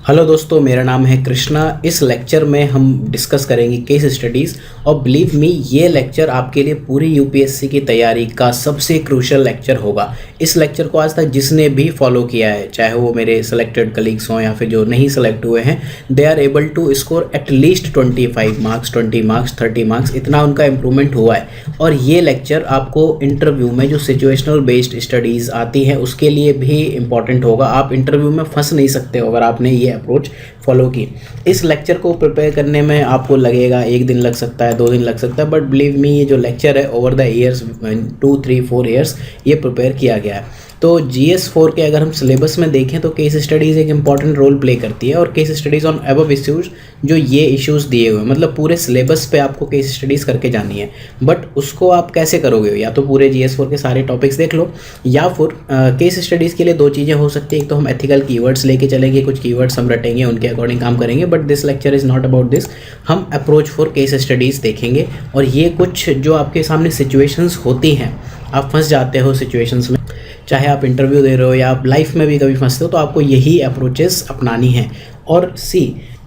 Hello दोस्तों, मेरा नाम है कृष्णा। इस लेक्चर में हम डिस्कस करेंगे केस स्टडीज़ और बिलीव मी ये लेक्चर आपके लिए पूरी यूपीएससी की तैयारी का सबसे क्रूशियल लेक्चर होगा। इस लेक्चर को आज तक जिसने भी फॉलो किया है, चाहे वो मेरे सेलेक्टेड कलीग्स हों या फिर जो नहीं सेलेक्ट हुए हैं, they are able to score at least 25 marks, 20 marks, 30 marks, इतना उनका इम्प्रूवमेंट हुआ है। और ये लेक्चर आपको इंटरव्यू में जो सिचुएशनल बेस्ड स्टडीज़ आती हैं उसके लिए भी इम्पॉर्टेंट होगा। आप इंटरव्यू में फंस नहीं सकते हो अगर आपने ये अप्रोच फॉलो की। इस लेक्चर को प्रिपेयर करने में आपको लगेगा 1 दिन लग सकता है, 2 दिन लग सकता है, बट बिलीव मी ये जो लेक्चर है ओवर द ईयर्स 2, 3, 4 ईयर्स ये प्रिपेयर किया गया है। तो GS4 के अगर हम सिलेबस में देखें तो केस स्टडीज़ एक इंपॉर्टेंट रोल प्ले करती है और case studies on above issues जो ये इश्यूज़ दिए हुए हैं, मतलब पूरे सिलेबस पे आपको केस स्टडीज़ करके जानी है। बट उसको आप कैसे करोगे? या तो पूरे GS4 के सारे टॉपिक्स देख लो, या फिर केस स्टडीज़ के लिए 2 चीज़ें हो सकती है। एक तो हम एथिकल कीवर्ड्स लेके चलेंगे, कुछ कीवर्ड्स हम रटेंगे, उनके अकॉर्डिंग काम करेंगे। But this lecture is not about this. हम अप्रोच फॉर केस स्टडीज़ देखेंगे और ये कुछ जो आपके सामने सिचुएशंस होती हैं, आप फंस जाते हो सिचुएशंस में, चाहे आप इंटरव्यू दे रहे हो या आप लाइफ में भी कभी फंसते हो, तो आपको यही अप्रोचेस अपनानी है। और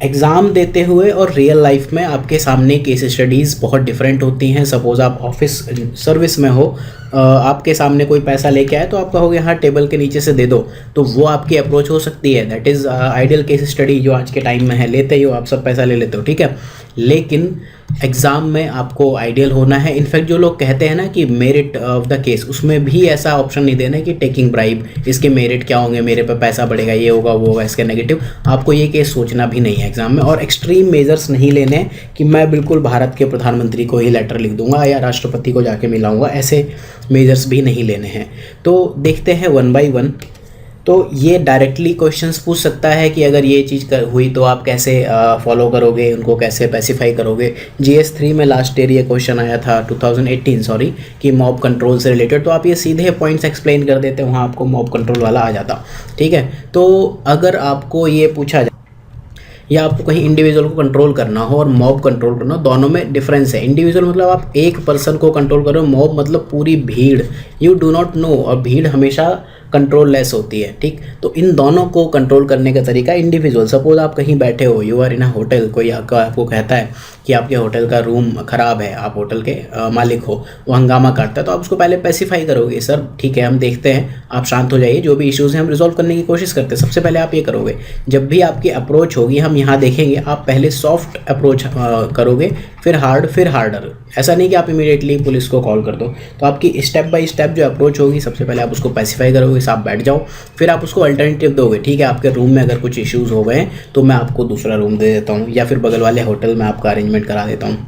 एग्ज़ाम देते हुए और रियल लाइफ में आपके सामने केस स्टडीज़ बहुत डिफरेंट होती हैं। सपोज़ आप ऑफिस सर्विस में हो, आपके सामने कोई पैसा लेके आए तो आप कहोगे हाँ टेबल के नीचे से दे दो, तो वो आपकी अप्रोच हो सकती है। That is ideal case study जो आज के टाइम में है। लेते ही हो आप, सब पैसा ले लेते हो, ठीक है। लेकिन एग्ज़ाम में आपको आइडियल होना है। इनफैक्ट जो लोग कहते हैं ना कि मेरिट ऑफ द केस, उसमें भी ऐसा ऑप्शन नहीं देना है कि टेकिंग ब्राइब, इसके मेरिट क्या होंगे, मेरे पे पैसा बढ़ेगा, ये होगा वो होगा, इसके नेगेटिव। आपको ये केस सोचना भी नहीं है एग्जाम में। और एक्सट्रीम मेजर्स नहीं लेने हैं कि मैं बिल्कुल भारत के प्रधानमंत्री को ही लेटर लिख दूंगा या राष्ट्रपति को जाके मिलाऊंगा, ऐसे मेजर्स भी नहीं लेने हैं। तो देखते हैं 1 बाय 1। तो ये डायरेक्टली क्वेश्चंस पूछ सकता है कि अगर ये चीज़ हुई तो आप कैसे फॉलो करोगे, उनको कैसे स्पेसिफाई करोगे। GS3 में लास्ट ईयर ये क्वेश्चन आया था 2018 सॉरी, कि मॉब कंट्रोल से रिलेटेड, तो आप ये सीधे पॉइंट्स एक्सप्लेन कर देते, वहाँ आपको मॉब कंट्रोल वाला आ जाता, ठीक है। तो अगर आपको ये पूछा जाए या आपको कहीं इंडिविजुअल को कंट्रोल करना हो और मॉब कंट्रोल करना हो, दोनों में डिफरेंस है। इंडिविजुअल मतलब आप एक पर्सन को कंट्रोल कर रहे हो, मॉब मतलब पूरी भीड़, यू डू नॉट नो, और भीड़ हमेशा कंट्रोल लेस होती है, ठीक। तो इन दोनों को कंट्रोल करने का तरीका इंडिविजुअल। सपोज आप कहीं बैठे हो, you are in a hotel, कोई आपको कहता है कि आपके होटल का रूम ख़राब है, आप होटल के मालिक हो, वो हंगामा काटता है, तो आप उसको पहले स्पेसिफाई करोगे, सर ठीक है हम देखते हैं, आप शांत हो जाइए, जो भी इश्यूज़ हैं हम रिजॉल्व करने की कोशिश करते हैं। सबसे पहले आप ये करोगे। जब भी आपकी अप्रोच होगी, हम यहाँ देखेंगे, आप पहले सॉफ्ट अप्रोच करोगे, फिर हार्ड, फिर हार्डर। ऐसा नहीं कि आप इमीडिएटली पुलिस को कॉल कर दो। तो आपकी स्टेप बाय स्टेप जो अप्रोच होगी, सबसे पहले आप उसको स्पेसिफाई करोगे, आप बैठ जाओ, फिर आप उसको अल्टरनेटिव दोगे, ठीक है आपके रूम में अगर कुछ इश्यूज़ हो गए तो मैं आपको दूसरा रूम दे देता हूँ या फिर बगल वाले होटल में आपका अरेंजमेंट करा देता हूँ।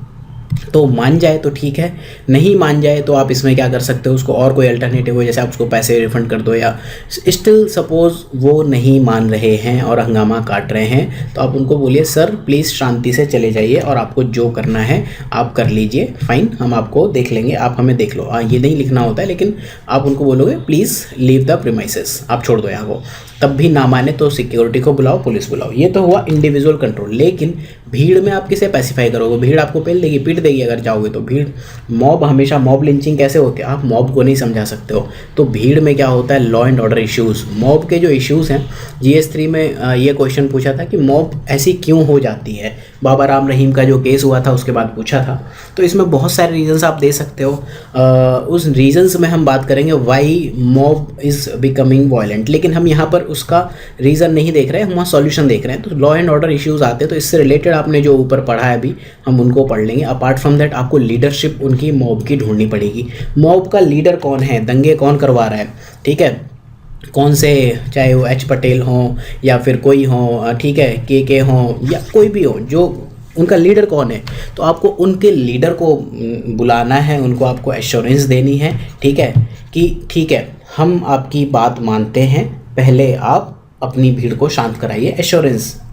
तो मान जाए तो ठीक है, नहीं मान जाए तो आप इसमें क्या कर सकते हो, उसको और कोई अल्टरनेटिव हो, जैसे आप उसको पैसे रिफंड कर दो, या स्टिल सपोज वो नहीं मान रहे हैं और हंगामा काट रहे हैं, तो आप उनको बोलिए सर प्लीज़ शांति से चले जाइए और आपको जो करना है आप कर लीजिए, फाइन, हम आपको देख लेंगे, आप हमें देख लो। ये नहीं लिखना होता है, लेकिन आप उनको बोलोगे प्लीज़ लीव द प्रीमाइसेस, आप छोड़ दो यहाँ को। तब भी ना माने तो सिक्योरिटी को बुलाओ, पुलिस बुलाओ। ये तो हुआ इंडिविजुअल कंट्रोल। लेकिन भीड़ में आप किसे स्पेसिफाई करोगे? भीड़ आपको पेल देगी, पीट देगी अगर जाओगे तो। भीड़, मॉब, हमेशा मॉब लिंचिंग कैसे होती है, आप मॉब को नहीं समझा सकते हो। तो भीड़ में क्या होता है, law and order issues. Mob के जो इश्यूज़ हैं, GS3 में ये क्वेश्चन पूछा था कि मॉब ऐसी क्यों हो जाती है। बाबा राम रहीम का जो केस हुआ था उसके बाद पूछा था। तो इसमें बहुत सारे रीजंस आप दे सकते हो। उस रीजंस में हम बात करेंगे why mob is becoming violent, लेकिन हम यहाँ पर उसका रीज़न नहीं देख रहे हैं, हम वहाँ सॉल्यूशन देख रहे हैं। तो लॉ एंड ऑर्डर इश्यूज़ आते हैं, तो इससे रिलेटेड आपने जो ऊपर पढ़ा है अभी, हम उनको पढ़ लेंगे। अपार्ट फ्रॉम दैट आपको लीडरशिप उनकी मॉब की ढूंढनी पड़ेगी। मॉब का लीडर कौन है, दंगे कौन करवा रहा है, ठीक है, कौन से, चाहे वो H पटेल हों या फिर कोई हों, ठीक है, के हों या कोई भी हो, जो उनका लीडर कौन है, तो आपको उनके लीडर को बुलाना है, उनको आपको एश्योरेंस देनी है, ठीक है, कि ठीक है हम आपकी बात मानते हैं, पहले आप अपनी भीड़ को शांत कराइए।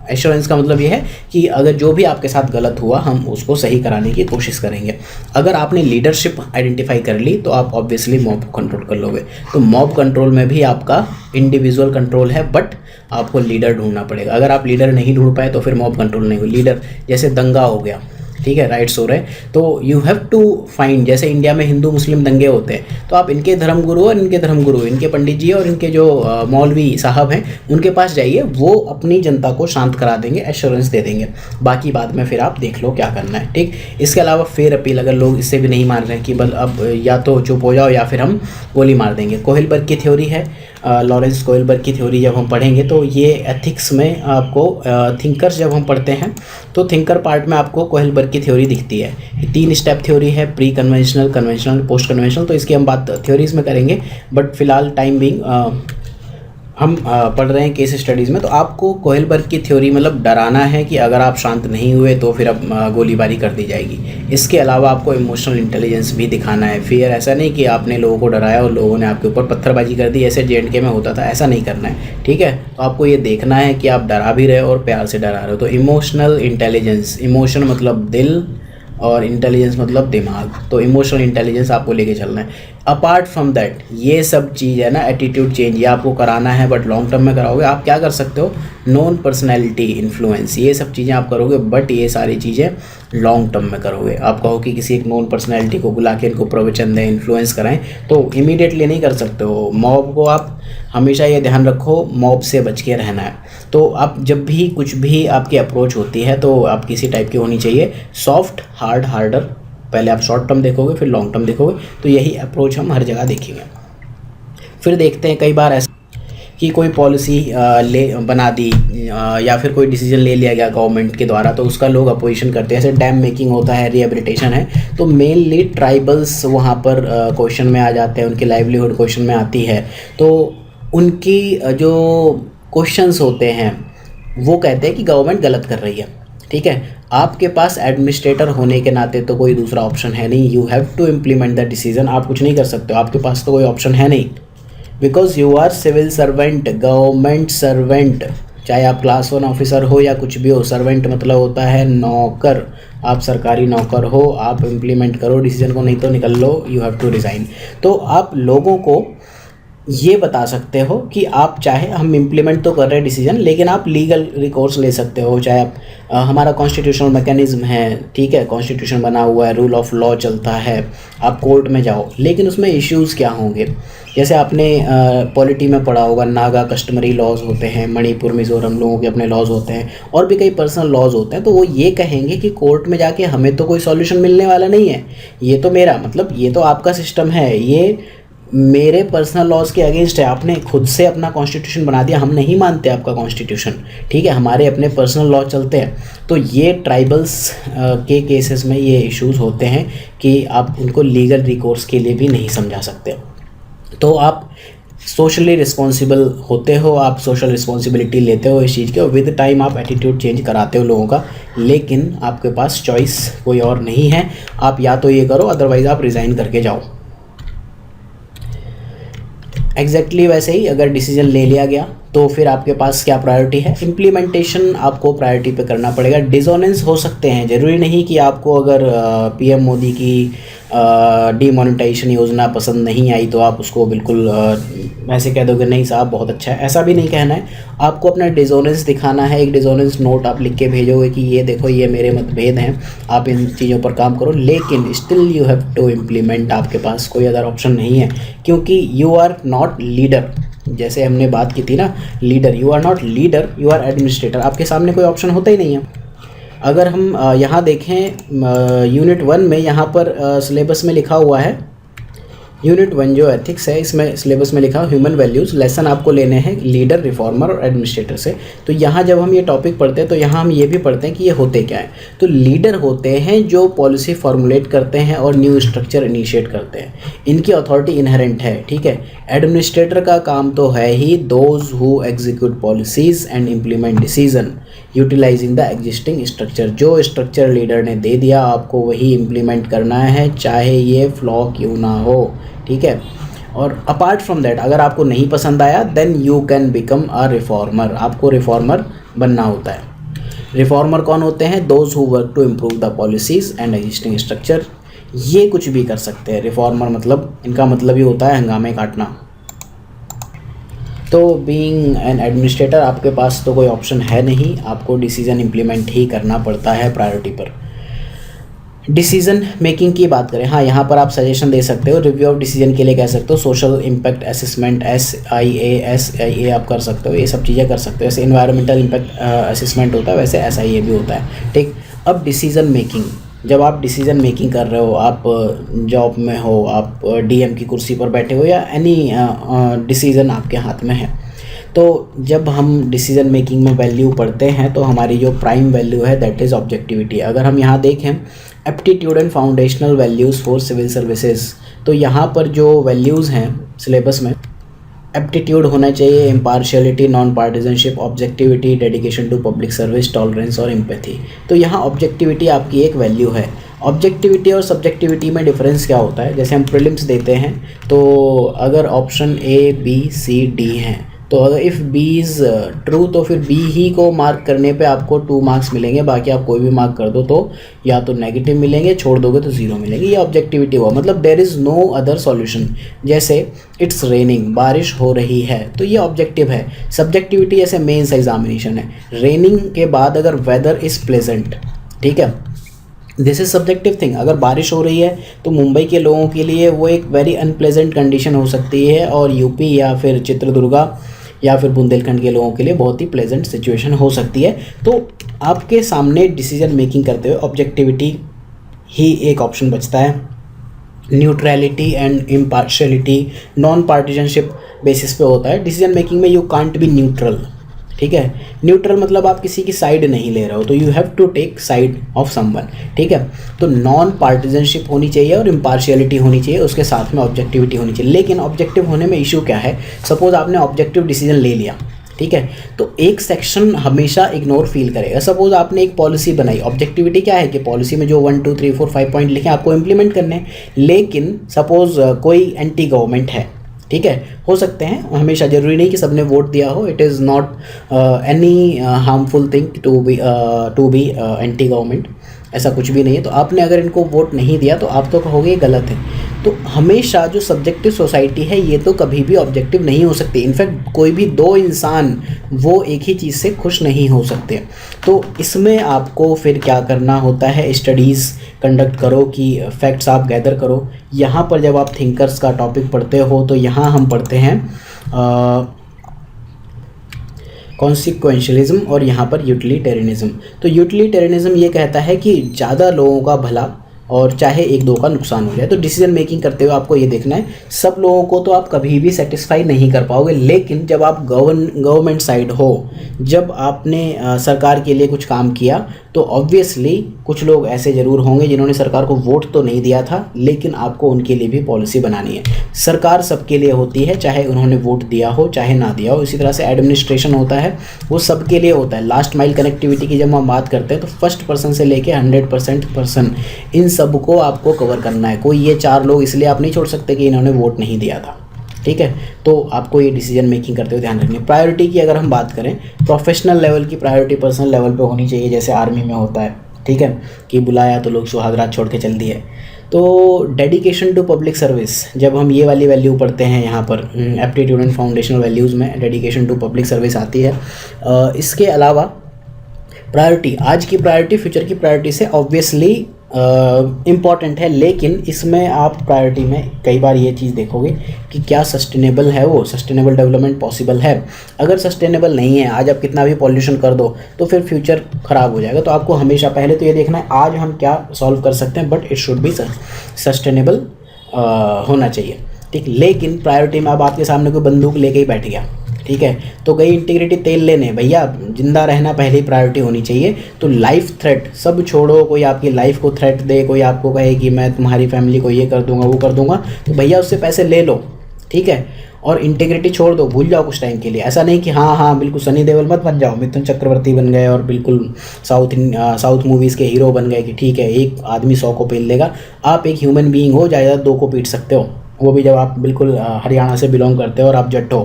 एश्योरेंस का मतलब ये है कि अगर जो भी आपके साथ गलत हुआ हम उसको सही कराने की कोशिश करेंगे। अगर आपने लीडरशिप आइडेंटिफाई कर ली तो आप ऑब्वियसली मॉब को कंट्रोल कर लोगे। तो मॉब कंट्रोल में भी आपका इंडिविजुअल कंट्रोल है, बट आपको लीडर ढूंढना पड़ेगा। अगर आप लीडर नहीं ढूंढ पाए तो फिर मॉब कंट्रोल नहीं हो। लीडर, जैसे दंगा हो गया, ठीक है, राइट्स हो रहे हैं। तो यू हैव टू फाइंड, जैसे इंडिया में हिंदू मुस्लिम दंगे होते हैं तो आप इनके धर्मगुरु और इनके धर्मगुरु, इनके पंडित जी और इनके जो मौलवी साहब हैं उनके पास जाइए, वो अपनी जनता को शांत करा देंगे, एश्योरेंस दे देंगे। बाकी बाद में फिर आप देख लो क्या करना है, ठीक। इसके अलावा फेयर अपील, अगर लोग इससे भी नहीं मान रहे हैं कि बल अब या तो चुप हो जाओ या फिर हम गोली मार देंगे। कोहिलबर्ग की थ्योरी है, लॉरेंस कोहिलबर्ग की थ्योरी जब हम पढ़ेंगे तो ये एथिक्स में आपको थिंकर्स जब हम पढ़ते हैं तो थिंकर पार्ट में आपको कोहिलबर्ग की थ्योरी दिखती है। 3 स्टेप थ्योरी है, pre conventional, conventional, post conventional. तो इसकी हम बात थ्योरीज में करेंगे, बट फिलहाल टाइम बिंग हम पढ़ रहे हैं केस स्टडीज़ में। तो आपको कोहिलबर्ग की थ्योरी मतलब डराना है कि अगर आप शांत नहीं हुए तो फिर अब गोलीबारी कर दी जाएगी। इसके अलावा आपको इमोशनल इंटेलिजेंस भी दिखाना है। फिर ऐसा नहीं कि आपने लोगों को डराया और लोगों ने आपके ऊपर पत्थरबाजी कर दी, ऐसे JNK में होता था, ऐसा नहीं करना है, ठीक है। तो आपको ये देखना है कि आप डरा भी रहे हो और प्यार से डरा रहे हो। तो इमोशनल इंटेलिजेंस, इमोशन मतलब दिल और इंटेलिजेंस मतलब दिमाग, तो इमोशनल इंटेलिजेंस आपको लेके चलना है। अपार्ट फ्रॉम दैट ये सब चीज़ है ना, एटीट्यूड चेंज, ये आपको कराना है, बट लॉन्ग टर्म में कराओगे। आप क्या कर सकते हो, नॉन पर्सनैलिटी इन्फ्लुएंस, ये सब चीज़ें आप करोगे, बट ये सारी चीज़ें लॉन्ग टर्म में करोगे। आप कहो कि किसी एक नॉन पर्सनैलिटी को बुला के इनको प्रवचन दें, इन्फ्लुएंस कराएं, तो इमीडिएटली नहीं कर सकते हो। मॉब को आप हमेशा ये ध्यान रखो, मॉब से बच के रहना है। तो आप जब भी कुछ भी आपकी अप्रोच होती है तो आप किसी टाइप की होनी चाहिए, सॉफ्ट, हार्ड, हार्डर। पहले आप शॉर्ट टर्म देखोगे फिर लॉन्ग टर्म देखोगे, तो यही अप्रोच हम हर जगह देखेंगे। फिर देखते हैं कई बार ऐसा कि कोई पॉलिसी बना दी या फिर कोई डिसीजन ले लिया गया गवर्नमेंट के द्वारा, तो उसका लोग अपोजिशन करते हैं। जैसे डैम मेकिंग होता है, रिहेबिलिटेशन है, तो मेनली ट्राइबल्स वहाँ पर क्वेश्चन में आ जाते हैं, उनकी लाइवलीहुड क्वेश्चन में आती है। तो उनकी जो क्वेश्चंस होते हैं वो कहते हैं कि गवर्नमेंट गलत कर रही है, ठीक है। आपके पास एडमिनिस्ट्रेटर होने के नाते तो कोई दूसरा ऑप्शन है नहीं, you have to implement the decision. आप कुछ नहीं कर सकते हो, आपके पास तो कोई ऑप्शन है नहीं, because you are civil servant, government servant. चाहे आप क्लास 1 ऑफिसर हो या कुछ भी हो, सर्वेंट मतलब होता है नौकर। आप सरकारी नौकर हो, आप इम्प्लीमेंट करो डिसीजन को, नहीं तो निकल लो, यू हैव टू रिज़ाइन। तो आप लोगों को ये बता सकते हो कि आप चाहे हम इम्प्लीमेंट तो कर रहे हैं डिसीजन, लेकिन आप लीगल रिकोर्स ले सकते हो। चाहे आप हमारा कॉन्स्टिट्यूशनल मैकेनिज्म है, ठीक है, कॉन्स्टिट्यूशन बना हुआ है, रूल ऑफ लॉ चलता है, आप कोर्ट में जाओ, लेकिन उसमें इश्यूज़ क्या होंगे। जैसे आपने पॉलिटी में पढ़ा होगा, नागा कस्टमरी लॉज होते हैं, मणिपुर मिज़ोरम लोगों के अपने लॉज होते हैं, और भी कई पर्सनल लॉज होते हैं। तो वो ये कहेंगे कि कोर्ट में जाके हमें तो कोई सॉल्यूशन मिलने वाला नहीं है, ये तो मेरा मतलब ये तो आपका सिस्टम है, ये मेरे पर्सनल लॉज के अगेंस्ट है। आपने खुद से अपना कॉन्स्टिट्यूशन बना दिया, हम नहीं मानते आपका कॉन्स्टिट्यूशन, ठीक है, हमारे अपने पर्सनल लॉ चलते हैं। तो ये ट्राइबल्स के केसेस में ये इश्यूज़ होते हैं कि आप उनको लीगल रिकोर्स के लिए भी नहीं समझा सकते। तो आप सोशली रिस्पॉन्सिबल होते हो, आप सोशल रिस्पॉन्सिबिलिटी लेते हो इस चीज़ के, और विद टाइम आप एटीट्यूड चेंज कराते हो लोगों का, लेकिन आपके पास चॉइस कोई और नहीं है। आप या तो ये करो, अदरवाइज़ आप रिज़ाइन करके जाओ। एग्जैक्टली वैसे ही अगर डिसीजन ले लिया गया तो फिर आपके पास क्या प्रायोरिटी है, इम्प्लीमेंटेशन आपको प्रायोरिटी पे करना पड़ेगा। डिसोनेंस हो सकते हैं, ज़रूरी नहीं कि आपको अगर PM मोदी की डीमोनेटाइजेशन योजना पसंद नहीं आई तो आप उसको बिल्कुल ऐसे कह दोगे नहीं साहब बहुत अच्छा है, ऐसा भी नहीं कहना है। आपको अपना डिसोनेंस दिखाना है, एक डिसोनेंस नोट आप लिख के भेजोगे कि ये देखो ये मेरे मतभेद हैं, आप इन चीज़ों पर काम करो, लेकिन still you have to implement. आपके पास कोई अदर ऑप्शन नहीं है, क्योंकि यू आर नॉट लीडर। जैसे हमने बात की थी ना, leader, you are not leader, you are administrator. आपके सामने कोई ऑप्शन होता ही नहीं है। अगर हम यहाँ देखें यूनिट 1 में, यहाँ पर सिलेबस में लिखा हुआ है, यूनिट 1 जो एथिक्स है इसमें सिलेबस में लिखा ह्यूमन वैल्यूज़, लेसन आपको लेने हैं लीडर, रिफॉर्मर और एडमिनिस्ट्रेटर से। तो यहाँ जब हम ये टॉपिक पढ़ते हैं तो यहाँ हम ये भी पढ़ते हैं कि ये होते क्या हैं। तो लीडर होते हैं जो पॉलिसी फॉर्मुलेट करते हैं और न्यू स्ट्रक्चर इनिशिएट करते हैं, इनकी अथॉरिटी इनहेरेंट है, ठीक है। एडमिनिस्ट्रेटर का काम तो है ही those who execute policies and implement decision utilising the existing structure. जो स्ट्रक्चर लीडर ने दे दिया आपको वही इम्प्लीमेंट करना है, चाहे ये फ्लॉ क्यों ना हो, ठीक है। और अपार्ट फ्रॉम दैट अगर आपको नहीं पसंद आया then you can become a reformer. आपको रिफॉर्मर बनना होता है। रिफॉर्मर कौन होते हैं, those who work to improve the policies and existing structure. ये कुछ भी कर सकते हैं रिफॉर्मर, मतलब इनका मतलब ये होता है हंगामे काटना। तो बीइंग एन एडमिनिस्ट्रेटर आपके पास तो कोई ऑप्शन है नहीं, आपको डिसीजन इम्प्लीमेंट ही करना पड़ता है प्रायोरिटी पर। डिसीजन मेकिंग की बात करें, हाँ यहाँ पर आप सजेशन दे सकते हो, रिव्यू ऑफ डिसीजन के लिए कह सकते हो, सोशल इम्पैक्ट असेसमेंट SIA आप कर सकते हो, ये सब चीज़ें कर सकते हो। जैसे इन्वायरमेंटल इम्पैक्ट असेसमेंट होता है वैसे SIA भी होता है, ठीक। अब डिसीजन मेकिंग, जब आप डिसीजन मेकिंग कर रहे हो, आप जॉब में हो, आप DM की कुर्सी पर बैठे हो, या एनी डिसीज़न आपके हाथ में है, तो जब हम डिसीजन मेकिंग में वैल्यू पढ़ते हैं तो हमारी जो प्राइम वैल्यू है दैट इज़ ऑब्जेक्टिविटी। अगर हम यहाँ देखें aptitude and foundational values for civil services, तो यहाँ पर जो वैल्यूज़ हैं सिलेबस में, एप्टीट्यूड होना चाहिए, impartiality, non partisanship, objectivity, dedication to public service, tolerance और एम्पैथी। तो यहाँ ऑब्जेक्टिविटी आपकी एक वैल्यू है। ऑब्जेक्टिविटी और सब्जेक्टिविटी में डिफरेंस क्या होता है, जैसे हम प्रीलिम्स देते हैं तो अगर option A B C D हैं, तो अगर इफ़ बी इज़ ट्रू तो फिर बी ही को मार्क करने पे आपको 2 मार्क्स मिलेंगे, बाकी आप कोई भी मार्क कर दो तो या तो नेगेटिव मिलेंगे, छोड़ दोगे तो 0 मिलेंगे। ये ऑब्जेक्टिविटी हुआ, मतलब there is no other solution. जैसे इट्स रेनिंग, बारिश हो रही है, तो ये ऑब्जेक्टिव है। सब्जेक्टिविटी जैसे मेंस एग्जामिनेशन है, रेनिंग के बाद अगर वेदर इज़ प्लेजेंट, ठीक है, दिस इज़ सब्जेक्टिव थिंग। अगर बारिश हो रही है तो मुंबई के लोगों के लिए वो एक वेरी अनप्लेजेंट कंडीशन हो सकती है, और यूपी या फिर चित्रदुर्गा या फिर बुंदेलखंड के लोगों के लिए बहुत ही प्लेजेंट सिचुएशन हो सकती है। तो आपके सामने डिसीजन मेकिंग करते हुए ऑब्जेक्टिविटी ही एक ऑप्शन बचता है। Neutrality and impartiality, non partisanship basis पे होता है डिसीजन मेकिंग में। यू कांट बी न्यूट्रल, ठीक है। न्यूट्रल मतलब आप किसी की साइड नहीं ले रहे हो, तो you have to take side of someone, ठीक है। तो नॉन पार्टिजनशिप होनी चाहिए और इम्पार्शियलिटी होनी चाहिए, उसके साथ में ऑब्जेक्टिविटी होनी चाहिए। लेकिन ऑब्जेक्टिव होने में इशू क्या है, सपोज आपने ऑब्जेक्टिव डिसीजन ले लिया, ठीक है, तो एक सेक्शन हमेशा इग्नोर फील करेगा। सपोज आपने एक पॉलिसी बनाई, ऑब्जेक्टिविटी क्या है कि पॉलिसी में जो 1 2 3 4 5 पॉइंट लिखे आपको इम्प्लीमेंट करने हैं। लेकिन सपोज कोई एंटी गवर्नमेंट है, ठीक है, हो सकते हैं, हमेशा ज़रूरी नहीं कि सबने वोट दिया हो। It is not any harmful thing to be anti government, ऐसा कुछ भी नहीं है। तो आपने अगर इनको वोट नहीं दिया तो आप तो कहोगे गलत है। तो हमेशा जो सब्जेक्टिव सोसाइटी है ये तो कभी भी ऑब्जेक्टिव नहीं हो सकती। इनफैक्ट कोई भी 2 इंसान वो एक ही चीज़ से खुश नहीं हो सकते। तो इसमें आपको फिर क्या करना होता है, स्टडीज़ कंडक्ट करो कि फैक्ट्स आप गैदर करो। यहाँ पर जब आप थिंकर्स का टॉपिक पढ़ते हो तो यहाँ हम पढ़ते हैं कॉन्सिक्वेंशलिज्म और यहाँ पर यूटिलिटेरियनिज्म। तो यूटिलिटेरियनिज्म ये कहता है कि ज़्यादा लोगों का भला और चाहे 1-2 का नुकसान हो जाए। तो डिसीजन मेकिंग करते हुए आपको ये देखना है, सब लोगों को तो आप कभी भी सेटिस्फाई नहीं कर पाओगे। लेकिन जब आप गवर्नमेंट साइड हो, जब आपने सरकार के लिए कुछ काम किया, तो ऑब्वियसली कुछ लोग ऐसे ज़रूर होंगे जिन्होंने सरकार को वोट तो नहीं दिया था, लेकिन आपको उनके लिए भी पॉलिसी बनानी है। सरकार सबके लिए होती है, चाहे उन्होंने वोट दिया हो चाहे ना दिया हो। इसी तरह से एडमिनिस्ट्रेशन होता है, वो सबके लिए होता है। लास्ट माइल कनेक्टिविटी की जब हम बात करते हैं तो फर्स्ट पर्सन से लेके 100% पर्सन, इन सबको आपको कवर करना है। कोई ये 4 लोग इसलिए आप नहीं छोड़ सकते कि इन्होंने वोट नहीं दिया था, ठीक है। तो आपको ये डिसीजन मेकिंग करते हुए ध्यान रखनी है। प्रायोरिटी की अगर हम बात करें, प्रोफेशनल लेवल की प्रायोरिटी पर्सनल लेवल पे होनी चाहिए, जैसे आर्मी में होता है, ठीक है, कि बुलाया तो लोग सुहागरात छोड़ के चल दिए। तो डेडिकेशन टू पब्लिक सर्विस, जब हम ये वाली वैल्यू पढ़ते हैं यहाँ पर एप्टीट्यूड एंड फाउंडेशनल वैल्यूज़ में डेडिकेशन टू पब्लिक सर्विस आती है। इसके अलावा प्रायोरिटी, आज की प्रायोरिटी फ्यूचर की प्रायोरिटी से ऑब्वियसली इम्पॉर्टेंट है, लेकिन इसमें आप प्रायोरिटी में कई बार ये चीज़ देखोगे कि क्या सस्टेनेबल है, वो सस्टेनेबल डेवलपमेंट पॉसिबल है। अगर सस्टेनेबल नहीं है, आज आप कितना भी पॉल्यूशन कर दो तो फिर फ्यूचर ख़राब हो जाएगा। तो आपको हमेशा पहले तो ये देखना है आज हम क्या सॉल्व कर सकते हैं, but it should be sustainable होना चाहिए, ठीक। लेकिन प्रायोरिटी में अब आपके सामने कोई बंदूक लेके ही बैठ गया, ठीक है, तो गई इंटीग्रिटी तेल लेने, भैया जिंदा रहना पहली प्रायोरिटी होनी चाहिए। तो लाइफ थ्रेट सब छोड़ो, कोई आपकी लाइफ को थ्रेट दे, कोई आपको कहे कि मैं तुम्हारी फैमिली को ये कर दूंगा वो कर दूंगा, तो भैया उससे पैसे ले लो, ठीक है, और इंटीग्रिटी छोड़ दो, भूल जाओ कुछ टाइम के लिए। ऐसा नहीं कि हाँ बिल्कुल सनी देओल मत बन जाओ, मिथुन चक्रवर्ती बन गए और बिल्कुल साउथ मूवीज़ के हीरो बन गए कि ठीक है एक आदमी 100 को पीट लेगा। आप एक ह्यूमन बीइंग हो, ज़्यादा 2 को पीट सकते हो, वो भी जब आप बिल्कुल हरियाणा से बिलोंग करते हो और आप जट हो,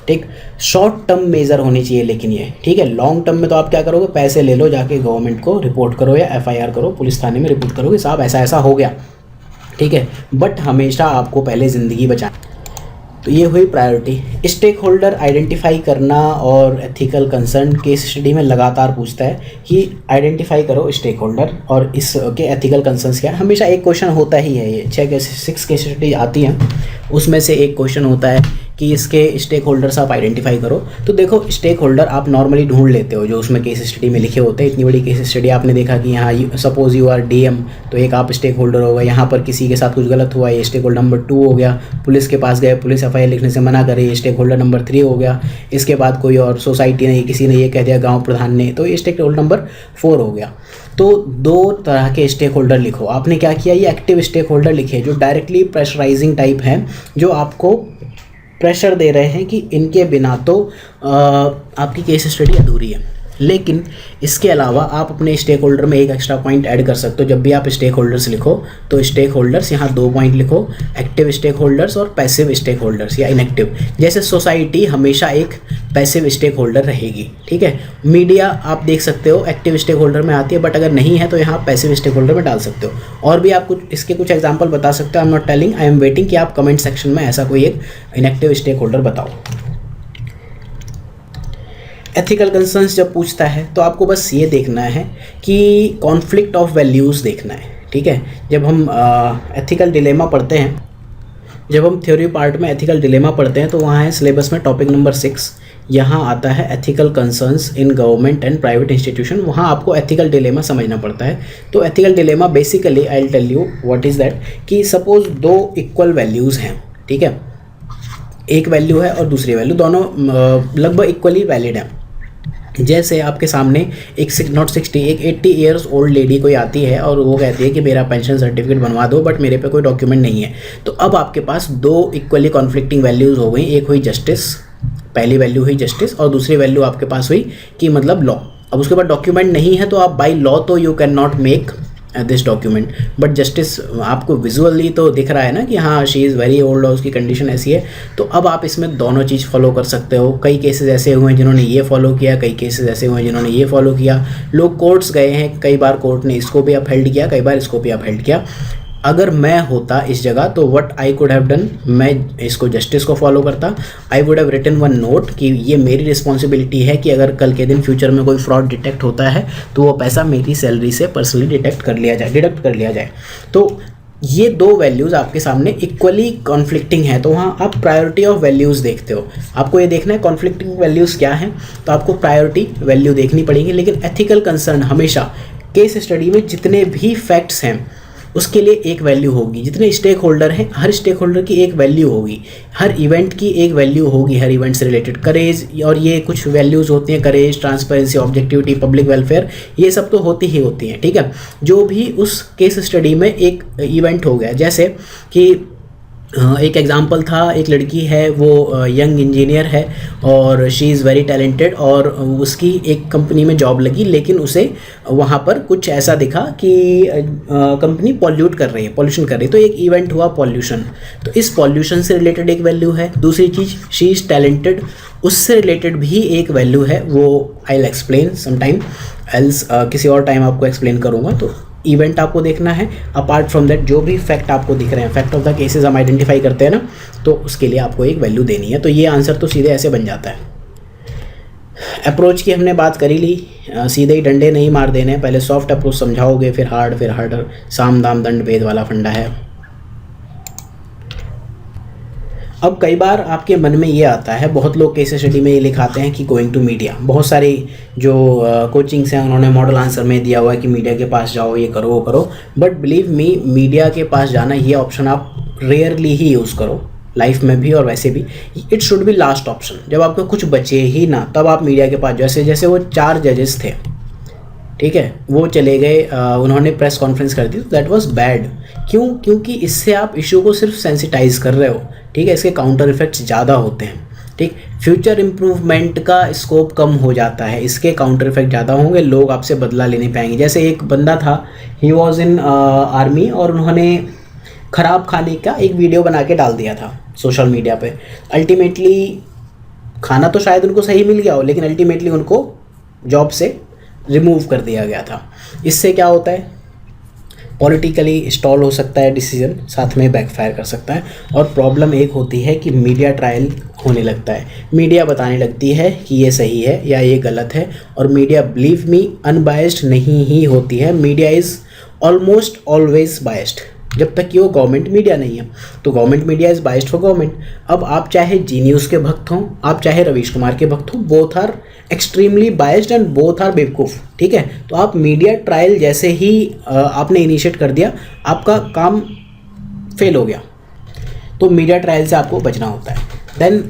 ठीक। शॉर्ट टर्म मेज़र होनी चाहिए लेकिन ये, ठीक है। लॉन्ग टर्म में तो आप क्या करोगे, पैसे ले लो, जाके गवर्नमेंट को रिपोर्ट करो या FIR करो, पुलिस थाने में रिपोर्ट करो कि साहब ऐसा ऐसा हो गया, ठीक है। बट हमेशा आपको पहले ज़िंदगी बचानी। तो ये हुई प्रायोरिटी। स्टेक होल्डर आइडेंटिफाई करना और एथिकल कंसर्न केस स्टडी में लगातार पूछता है कि आइडेंटिफाई करो स्टेक होल्डर और इसके एथिकल कंसर्न्स क्या है। हमेशा एक क्वेश्चन होता ही है, ये 6 केस स्टडी आती हैं उसमें से एक क्वेश्चन होता है कि इसके स्टेक होल्डर्स आप आइडेंटिफाई करो। तो देखो स्टेक होल्डर आप नॉर्मली ढूंढ लेते हो जो उसमें केस स्टडी में लिखे होते हैं। इतनी बड़ी केस स्टडी आपने देखा कि यहाँ सपोज यू आर डीएम, तो एक आप स्टेक होल्डर होगा। यहाँ पर किसी के साथ कुछ गलत हुआ, ये स्टेक होल्डर नंबर 2 हो गया। पुलिस के पास गए, पुलिस एफआईआर लिखने से मना करे, ये स्टेक होल्डर नंबर 3 हो गया। इसके बाद कोई और सोसाइटी ने, किसी ने ये कह दिया, गाँव प्रधान ने, तो ये स्टेक होल्डर नंबर 4 हो गया। तो 2 तरह के स्टेक होल्डर लिखो। आपने क्या किया, ये एक्टिव स्टेक होल्डर लिखे जो डायरेक्टली प्रेशराइजिंग टाइप हैं, जो आपको प्रेशर दे रहे हैं कि इनके बिना तो आपकी केस स्टडी अधूरी है। लेकिन इसके अलावा आप अपने स्टेक होल्डर में एक एक्स्ट्रा पॉइंट ऐड कर सकते हो। जब भी आप स्टेक होल्डर्स लिखो तो स्टेक होल्डर्स यहाँ 2 पॉइंट लिखो, एक्टिव स्टेक होल्डर्स और पैसिव स्टेक होल्डर्स या इनएक्टिव। जैसे सोसाइटी हमेशा एक पैसिव स्टेक होल्डर रहेगी, ठीक है। मीडिया आप देख सकते हो एक्टिव स्टेक होल्डर में आती है, बट अगर नहीं है तो यहाँ पैसिव स्टेक होल्डर में डाल सकते हो। और भी आप इसके कुछ एग्जाम्पल बता सकते हो। I am not telling, I am waiting कि आप कमेंट सेक्शन में ऐसा कोई एक इनएक्टिव स्टेक होल्डर बताओ। एथिकल कंसर्न्स जब पूछता है तो आपको बस ये देखना है कि कॉन्फ्लिक्ट ऑफ वैल्यूज़ देखना है, ठीक है। जब हम एथिकल डिलेमा पढ़ते हैं, जब हम थ्योरी पार्ट में एथिकल डिलेमा पढ़ते हैं तो वहाँ है सिलेबस में टॉपिक नंबर 6, यहाँ आता है ethical concerns in government and private institution. वहाँ आपको एथिकल डिलेमा समझना पड़ता है। तो ethical dilemma basically I will tell you what is that, कि सपोज 2 इक्वल वैल्यूज़ हैं, ठीक है। एक वैल्यू है और दूसरी वैल्यू, दोनों लगभग इक्वली वैलिड है। जैसे आपके सामने एक 80 ईयर्स ओल्ड लेडी कोई आती है और वो कहती है कि मेरा पेंशन सर्टिफिकेट बनवा दो, बट मेरे पे कोई डॉक्यूमेंट नहीं है। तो अब आपके पास 2 इक्वली कॉन्फ्लिक्टिंग वैल्यूज़ हो गई। एक हुई जस्टिस, पहली वैल्यू हुई जस्टिस, और दूसरी वैल्यू आपके पास हुई कि मतलब लॉ। अब उसके बाद डॉक्यूमेंट नहीं है तो आप बाई लॉ तो you can not make this document, but justice आपको विजुअली तो दिख रहा है ना कि हाँ शी इज़ वेरी ओल्ड और उसकी कंडीशन ऐसी है। तो अब आप इसमें दोनों चीज़ फॉलो कर सकते हो। कई केसेस ऐसे हुए हैं जिन्होंने ये फॉलो किया, कई केसेस ऐसे हुए हैं जिन्होंने ये फॉलो किया। लोग कोर्ट्स गए हैं, कई बार कोर्ट ने इसको भी अपहेल्ड किया, कई बार इसको भी अपहेल्ड किया। अगर मैं होता इस जगह तो what I could have done, मैं इसको जस्टिस को फॉलो करता। I would have written one note कि ये मेरी रिस्पॉन्सिबिलिटी है कि अगर कल के दिन फ्यूचर में कोई फ्रॉड डिटेक्ट होता है तो वो पैसा मेरी सैलरी से पर्सनली डिडक्ट कर लिया जाए। तो ये 2 वैल्यूज़ आपके सामने इक्वली कॉन्फ्लिक्टिंग है, तो वहाँ आप प्रायोरिटी ऑफ वैल्यूज़ देखते हो। आपको ये देखना है कॉन्फ्लिक्टिंग वैल्यूज़ क्या हैं, तो आपको प्रायोरिटी वैल्यू देखनी पड़ेगी। लेकिन एथिकल कंसर्न हमेशा केस स्टडी में जितने भी फैक्ट्स हैं उसके लिए एक वैल्यू होगी। जितने स्टेक होल्डर हैं हर स्टेक होल्डर की एक वैल्यू होगी, हर इवेंट की एक वैल्यू होगी, हर इवेंट से रिलेटेड। करेज और ये कुछ वैल्यूज़ होती हैं, करेज, ट्रांसपेरेंसी, ऑब्जेक्टिविटी, पब्लिक वेलफेयर, ये सब तो होती ही होती हैं, ठीक है। जो भी उस केस स्टडी में एक इवेंट हो गया, जैसे कि एक एग्जांपल था, एक लड़की है वो यंग इंजीनियर है और शी इज़ वेरी टैलेंटेड और उसकी एक कंपनी में जॉब लगी, लेकिन उसे वहाँ पर कुछ ऐसा दिखा कि कंपनी पॉल्यूशन कर रही है। तो एक इवेंट हुआ पॉल्यूशन, तो इस पॉल्यूशन से रिलेटेड एक वैल्यू है। दूसरी चीज़ शी इज़ टैलेंटेड, उससे रिलेटेड भी एक वैल्यू है, वो I will explain some time else, किसी और टाइम आपको एक्सप्लेन करूँगा। तो इवेंट आपको देखना है। अपार्ट फ्रॉम दैट जो भी फैक्ट आपको दिख रहे हैं, फैक्ट ऑफ द केसेस हम आइडेंटिफाई करते हैं ना, तो उसके लिए आपको एक वैल्यू देनी है। तो ये आंसर तो सीधे ऐसे बन जाता है। अप्रोच की हमने बात करी ली, सीधे ही डंडे नहीं मार देने, पहले सॉफ्ट अप्रोच समझाओगे, फिर हार्ड, फिर हार्डर, साम दाम दंड भेद वाला फंडा है। अब कई बार आपके मन में ये आता है, बहुत लोग केस स्टडी में ये लिखाते हैं कि गोइंग टू मीडिया। बहुत सारी जो कोचिंग्स हैं उन्होंने मॉडल आंसर में दिया हुआ है कि मीडिया के पास जाओ, ये करो, वो करो। बट बिलीव मी, मीडिया के पास जाना ये ऑप्शन आप रेयरली ही यूज़ करो, लाइफ में भी और वैसे भी। It should be last option. जब आपको कुछ बचे ही ना तब आप मीडिया के पास, जैसे वो 4 जजेस थे, ठीक है, वो चले गए, उन्होंने प्रेस कॉन्फ्रेंस कर दी, तो दैट वाज बैड। क्यों? क्योंकि इससे आप इशू को सिर्फ सेंसिटाइज कर रहे हो, ठीक है। इसके काउंटर इफेक्ट्स ज़्यादा होते हैं, ठीक। फ्यूचर इम्प्रूवमेंट का स्कोप कम हो जाता है, इसके काउंटर इफेक्ट ज़्यादा होंगे, लोग आपसे बदला लेने पाएंगे। जैसे एक बंदा था, ही वॉज इन आर्मी और उन्होंने ख़राब खाने का एक वीडियो बना के डाल दिया था सोशल मीडिया पे। अल्टीमेटली खाना तो शायद उनको सही मिल गया हो, लेकिन अल्टीमेटली उनको जॉब से रिमूव कर दिया गया था। इससे क्या होता है, पॉलिटिकली स्टॉल हो सकता है डिसीजन, साथ में बैकफायर कर सकता है। और प्रॉब्लम एक होती है कि मीडिया ट्रायल होने लगता है, मीडिया बताने लगती है कि ये सही है या ये गलत है, और मीडिया बिलीव मी अनबायस्ड नहीं ही होती है। Media is almost always biased, जब तक कि वो गवर्नमेंट मीडिया नहीं है। तो government media is biased for government. अब आप चाहे जी न्यूज़ के भक्त हों, आप चाहे रवीश कुमार के भक्त हों, both are extremely biased and both are बेवकूफ़, ठीक है। तो आप मीडिया ट्रायल जैसे ही आपने इनिशिएट कर दिया, आपका काम फेल हो गया। तो मीडिया ट्रायल से आपको बचना होता है। देन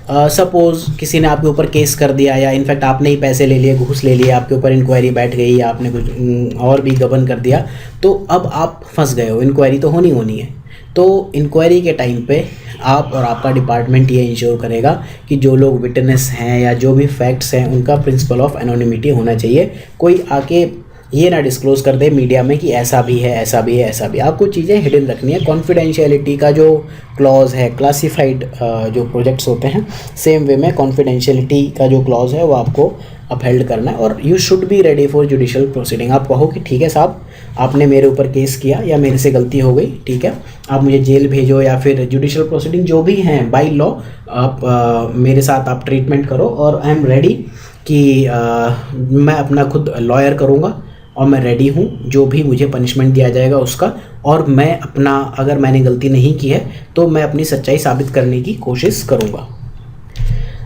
सपोज़ किसी ने आपके ऊपर केस कर दिया, या इनफैक्ट आपने ही पैसे ले लिए, घूस ले लिए, आपके ऊपर इंक्वायरी बैठ गई, या आपने कुछ और भी गबन कर दिया, तो अब आप फंस गए हो। इंक्वायरी तो होनी है। तो इंक्वायरी के टाइम पे आप और आपका डिपार्टमेंट ये इंश्योर करेगा कि जो लोग विटनेस हैं या जो भी फैक्ट्स हैं, उनका प्रिंसिपल ऑफ एनोनिमिटी होना चाहिए। कोई आके ये ना डिस्क्लोज़ कर दे मीडिया में कि ऐसा भी है, ऐसा भी है, ऐसा भी। आपको चीज़ें हिडन रखनी है। कॉन्फिडेंशियलिटी का जो क्लॉज है, क्लासिफाइड जो प्रोजेक्ट्स होते हैं, सेम वे में कॉन्फिडेंशियलिटी का जो क्लॉज है वो आपको अपहेल्ड करना है। और you should be ready for judicial proceeding. आप कहो कि ठीक है साहब, आपने मेरे ऊपर केस किया या मेरे से गलती हो गई, ठीक है, आप मुझे जेल भेजो या फिर जुडिशियल प्रोसीडिंग जो भी हैं बाय लॉ, आप मेरे साथ आप ट्रीटमेंट करो, और आई एम रेडी कि मैं अपना खुद लॉयर करूँगा, और मैं रेडी हूँ जो भी मुझे पनिशमेंट दिया जाएगा उसका। और मैं अपना, अगर मैंने गलती नहीं की है तो मैं अपनी सच्चाई साबित करने की कोशिश करूँगा।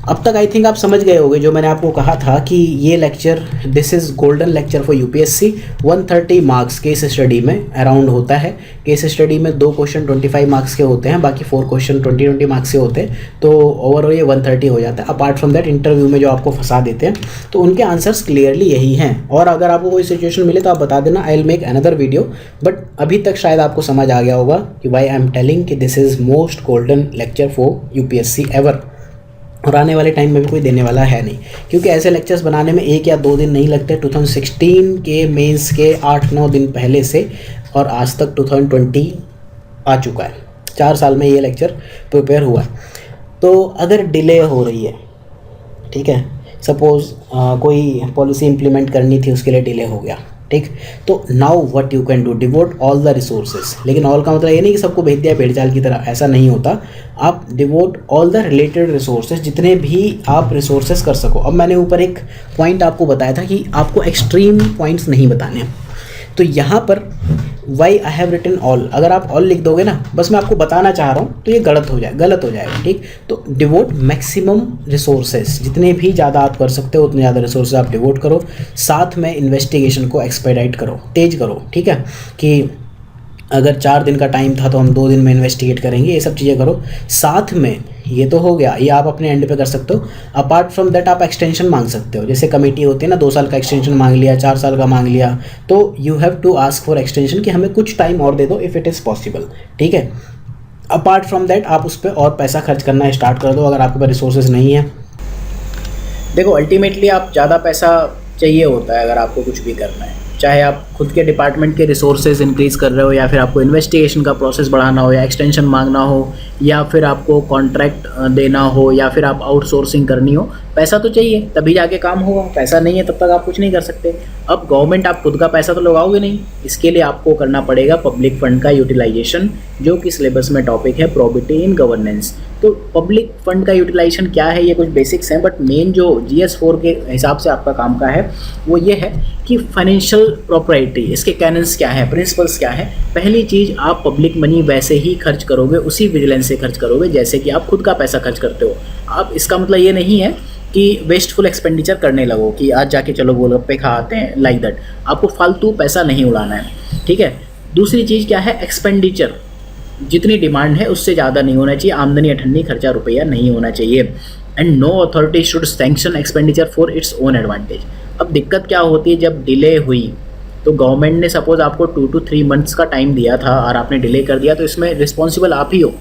अब तक आई थिंक आप समझ गए होंगे जो मैंने आपको कहा था कि ये lecture, this is golden lecture for UPSC. 130 marks case study में अराउंड होता है। केस स्टडी में 2 क्वेश्चन 25 मार्क्स के होते हैं, बाकी 4 क्वेश्चन 20 मार्क्स के होते हैं। तो ओवरऑल ये 130 हो जाता है। अपार्ट फ्रॉम दैट इंटरव्यू में जो आपको फंसा देते हैं, तो उनके आंसर्स क्लियरली यही हैं। और अगर आपको कोई सिचुएशन मिले तो आप बता देना, I will make another video. But अभी तक शायद आपको समझ आ गया होगा कि वाई आई एम टेलिंग कि this is most golden lecture for UPSC ever. और आने वाले टाइम में भी कोई देने वाला है नहीं, क्योंकि ऐसे लेक्चर्स बनाने में 1 या 2 दिन नहीं लगते। 2016 के मेंस के 8-9 दिन पहले से और आज तक 2020 आ चुका है। 4 साल में ये लेक्चर प्रिपेयर हुआ है। तो अगर डिले हो रही है, ठीक है, सपोज़ कोई पॉलिसी इंप्लीमेंट करनी थी, उसके लिए डिले हो गया, ठीक, तो now what you can do, devote all the resources. लेकिन ऑल का मतलब ये नहीं कि सबको भेज दिया भेड़ चाल की तरह, ऐसा नहीं होता। आप devote all the related resources, जितने भी आप रिसोर्सेज कर सको। अब मैंने ऊपर एक पॉइंट आपको बताया था कि आपको एक्सट्रीम पॉइंट्स नहीं बताने, तो यहाँ पर why I have written all, अगर आप ऑल लिख दोगे ना, बस मैं आपको बताना चाह रहा हूँ, तो ये गलत हो जाएगा, ठीक। तो डिवोट मैक्सिमम रिसोर्सेज, जितने भी ज़्यादा आप कर सकते हो उतने ज़्यादा रिसोर्सेज आप डिवोट करो। साथ में इन्वेस्टिगेशन को एक्सपेडाइट करो, तेज करो, ठीक है, कि अगर 4 दिन का टाइम था तो हम 2 दिन में इन्वेस्टिगेट करेंगे, ये सब चीज़ें करो। साथ में ये तो हो गया, ये आप अपने एंड पे कर सकते हो। अपार्ट फ्रॉम दैट आप एक्सटेंशन मांग सकते हो, जैसे कमेटी होती है ना, 2 साल का एक्सटेंशन मांग लिया, 4 साल का मांग लिया, तो you have to ask for extension कि हमें कुछ टाइम और दे दो इफ़ इट इज़ पॉसिबल, ठीक है। अपार्ट फ्रॉम दैट आप उस पर और पैसा खर्च करना स्टार्ट कर दो अगर आपके पास रिसोर्सेज नहीं है। देखो अल्टीमेटली आप ज़्यादा पैसा चाहिए होता है अगर आपको कुछ भी करना है, चाहे आप खुद के डिपार्टमेंट के रिसोर्सेज इंक्रीज़ कर रहे हो, या फिर आपको इन्वेस्टिगेशन का प्रोसेस बढ़ाना हो, या एक्सटेंशन मांगना हो, या फिर आपको कॉन्ट्रैक्ट देना हो, या फिर आप आउटसोर्सिंग करनी हो। पैसा तो चाहिए तभी जाके काम होगा, पैसा नहीं है तब तक आप कुछ नहीं कर सकते। अब गवर्नमेंट, आप खुद का पैसा तो लगाओगे नहीं, इसके लिए आपको करना पड़ेगा पब्लिक फंड का यूटिलाइजेशन, जो कि सिलेबस में टॉपिक है प्रोबिटी इन गवर्नेंस। तो पब्लिक फंड का यूटिलाइजेशन क्या है, ये कुछ बेसिक्स हैं, बट मेन जो GS4 के हिसाब से आपका काम का है वो ये है कि फाइनेंशियल प्रॉपर्टी, इसके कैनन्स क्या है, प्रिंसिपल्स क्या है। पहली चीज़, आप पब्लिक मनी वैसे ही खर्च करोगे, उसी विजिलेंस से खर्च करोगे जैसे कि आप खुद का पैसा खर्च करते हो। आप, इसका मतलब ये नहीं है कि वेस्टफुल एक्सपेंडिचर करने लगो कि आज जाके चलो गोलगप्पे खा आते हैं, लाइक दैट। आपको फालतू पैसा नहीं उड़ाना है, ठीक है। दूसरी चीज़ क्या है, एक्सपेंडिचर जितनी डिमांड है उससे ज़्यादा नहीं होना चाहिए, आमदनी अठन्नी खर्चा रुपया नहीं होना चाहिए। And no authority should sanction expenditure for its own advantage. अब दिक्कत क्या होती है, जब डिले हुई तो गवर्नमेंट ने सपोज आपको 2 to 3 मंथ्स का टाइम दिया था और आपने डिले कर दिया, तो इसमें रिस्पॉन्सिबल आप ही हो।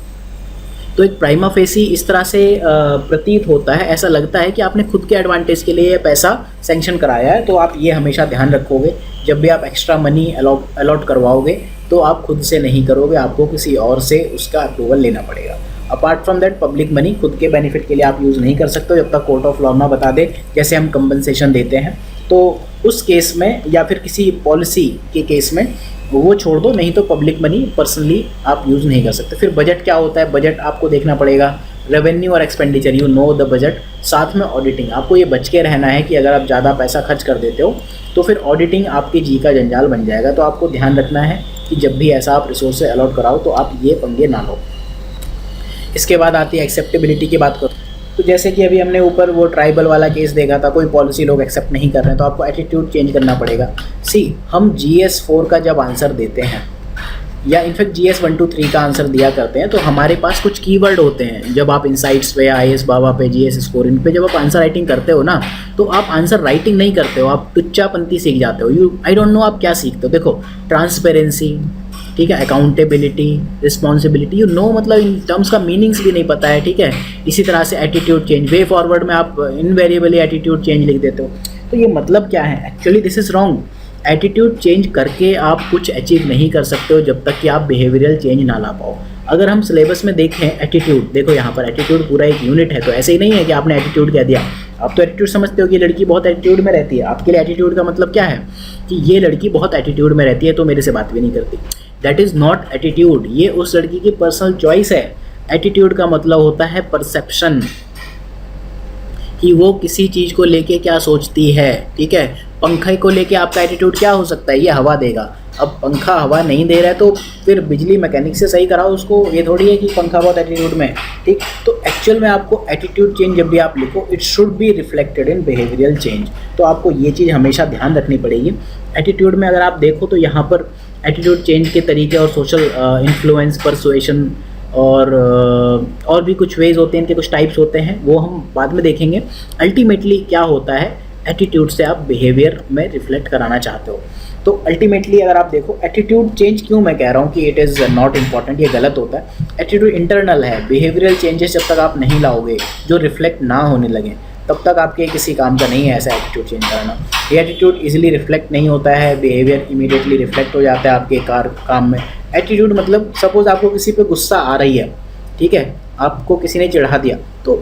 तो एक प्राइमा फेसी इस तरह से प्रतीत होता है, ऐसा लगता है कि आपने खुद के एडवांटेज के लिए पैसा सैंक्शन कराया है। तो आप ये हमेशा ध्यान रखोगे, जब भी आप एक्स्ट्रा मनी अलॉट करवाओगे तो आप खुद से नहीं करोगे, आपको किसी और से उसका अप्रूवल लेना पड़ेगा। Apart from that public money खुद के बेनिफिट के लिए आप यूज़ नहीं कर सकते जब तक कोर्ट ऑफ लॉ ना बता दे। जैसे हम कंपनसेशन देते हैं तो उस केस में या फिर किसी पॉलिसी के केस में वो छोड़ दो, नहीं तो पब्लिक मनी पर्सनली आप यूज़ नहीं कर सकते। फिर बजट क्या होता है, बजट आपको देखना पड़ेगा, रेवेन्यू और expenditure, you know the budget. साथ में ऑडिटिंग, आपको ये बच के रहना है कि अगर आप ज़्यादा पैसा खर्च कर देते हो तो फिर ऑडिटिंग आपकी जी का जंजाल बन जाएगा। तो आपको ध्यान रखना है कि जब भी ऐसा आप रिसोर्स अलॉट कराओ तो आप ये पंगे ना लो। इसके बाद आती है एक्सेप्टेबिलिटी की बात करो, तो जैसे कि अभी हमने ऊपर वो ट्राइबल वाला केस देखा था, कोई पॉलिसी लोग एक्सेप्ट नहीं कर रहे हैं तो आपको एटीट्यूड चेंज करना पड़ेगा। हम GS4 का जब आंसर देते हैं या इनफैक्ट GS 1 2 3 का आंसर दिया करते हैं तो हमारे पास कुछ कीवर्ड होते हैं। जब आप इनसाइट्स पे, IAS बाबा पे, GS स्कोर इन पे जब आप आंसर राइटिंग करते हो ना, तो आप आंसर राइटिंग नहीं करते हो, आप टुच्चापंती सीख जाते हो। आई डोंट नो आप क्या सीखते हो। देखो, ट्रांसपेरेंसी, ठीक है, अकाउंटेबिलिटी, रिस्पॉन्सिबिलिटी, यू नो, मतलब इन टर्म्स का मीनिंग्स भी नहीं पता है, ठीक है। इसी तरह से एटीट्यूड चेंज, वे फॉरवर्ड में आप इनवेरिएबली एटीट्यूड चेंज लिख देते हो। तो ये मतलब क्या है, actually this is wrong. Attitude change करके आप कुछ अचीव नहीं कर सकते हो जब तक कि आप बिहेवियरल चेंज ना ला पाओ। अगर हम सिलेबस में देखें एटीट्यूड, देखो यहाँ पर एटीट्यूड पूरा एक यूनिट है, तो ऐसे ही नहीं है कि आपने एटीट्यूड कह दिया। आप तो एटीट्यूड समझते हो कि लड़की बहुत एटीट्यूड में रहती है, आपके लिए एटीट्यूड का मतलब क्या है कि ये लड़की बहुत एटीट्यूड में रहती है तो मेरे से बात भी नहीं करती। दैट इज़ नॉट एटीट्यूड, ये उस लड़की की पर्सनल चॉइस है। एटीट्यूड का मतलब होता है परसेप्शन, कि वो किसी चीज़ को लेके क्या सोचती है, ठीक है। पंखे को लेके आपका एटीट्यूड क्या हो सकता है, ये हवा देगा। अब पंखा हवा नहीं दे रहा है तो फिर बिजली मैकेनिक से सही कराओ उसको, ये थोड़ी है कि पंखा बहुत एटीट्यूड में, ठीक। तो एक्चुअल में आपको एटीट्यूड चेंज जब भी आप लिखो, it should be reflected in behavioural change. तो आपको ये चीज़ हमेशा ध्यान रखनी पड़ेगी। एटीट्यूड में अगर आप देखो तो यहाँ पर एटीट्यूड चेंज के तरीके और सोशल इन्फ्लुएंस, परसुएशन और भी कुछ वेज होते हैं, इनके कुछ टाइप्स होते हैं, वो हम बाद में देखेंगे। अल्टीमेटली क्या होता है, एटीट्यूड से आप बिहेवियर में रिफ्लेक्ट कराना चाहते हो। तो अल्टीमेटली अगर आप देखो, एटीट्यूड चेंज क्यों मैं कह रहा हूँ कि इट इज़ नॉट इम्पॉर्टेंट, ये गलत होता है। एटीट्यूड इंटरनल है, बिहेवियरल चेंजेस जब तक आप नहीं लाओगे जो रिफ्लेक्ट ना होने लगे तब तक आपके किसी काम का नहीं है ऐसा एटीट्यूड चेंज करना। ये एटीट्यूड इजीली रिफ्लेक्ट नहीं होता है, बिहेवियर इमीडिएटली रिफ्लेक्ट हो जाता है आपके काम में। एटीट्यूड मतलब सपोज आपको किसी पे गुस्सा आ रही है, ठीक है, आपको किसी ने चिढ़ा दिया तो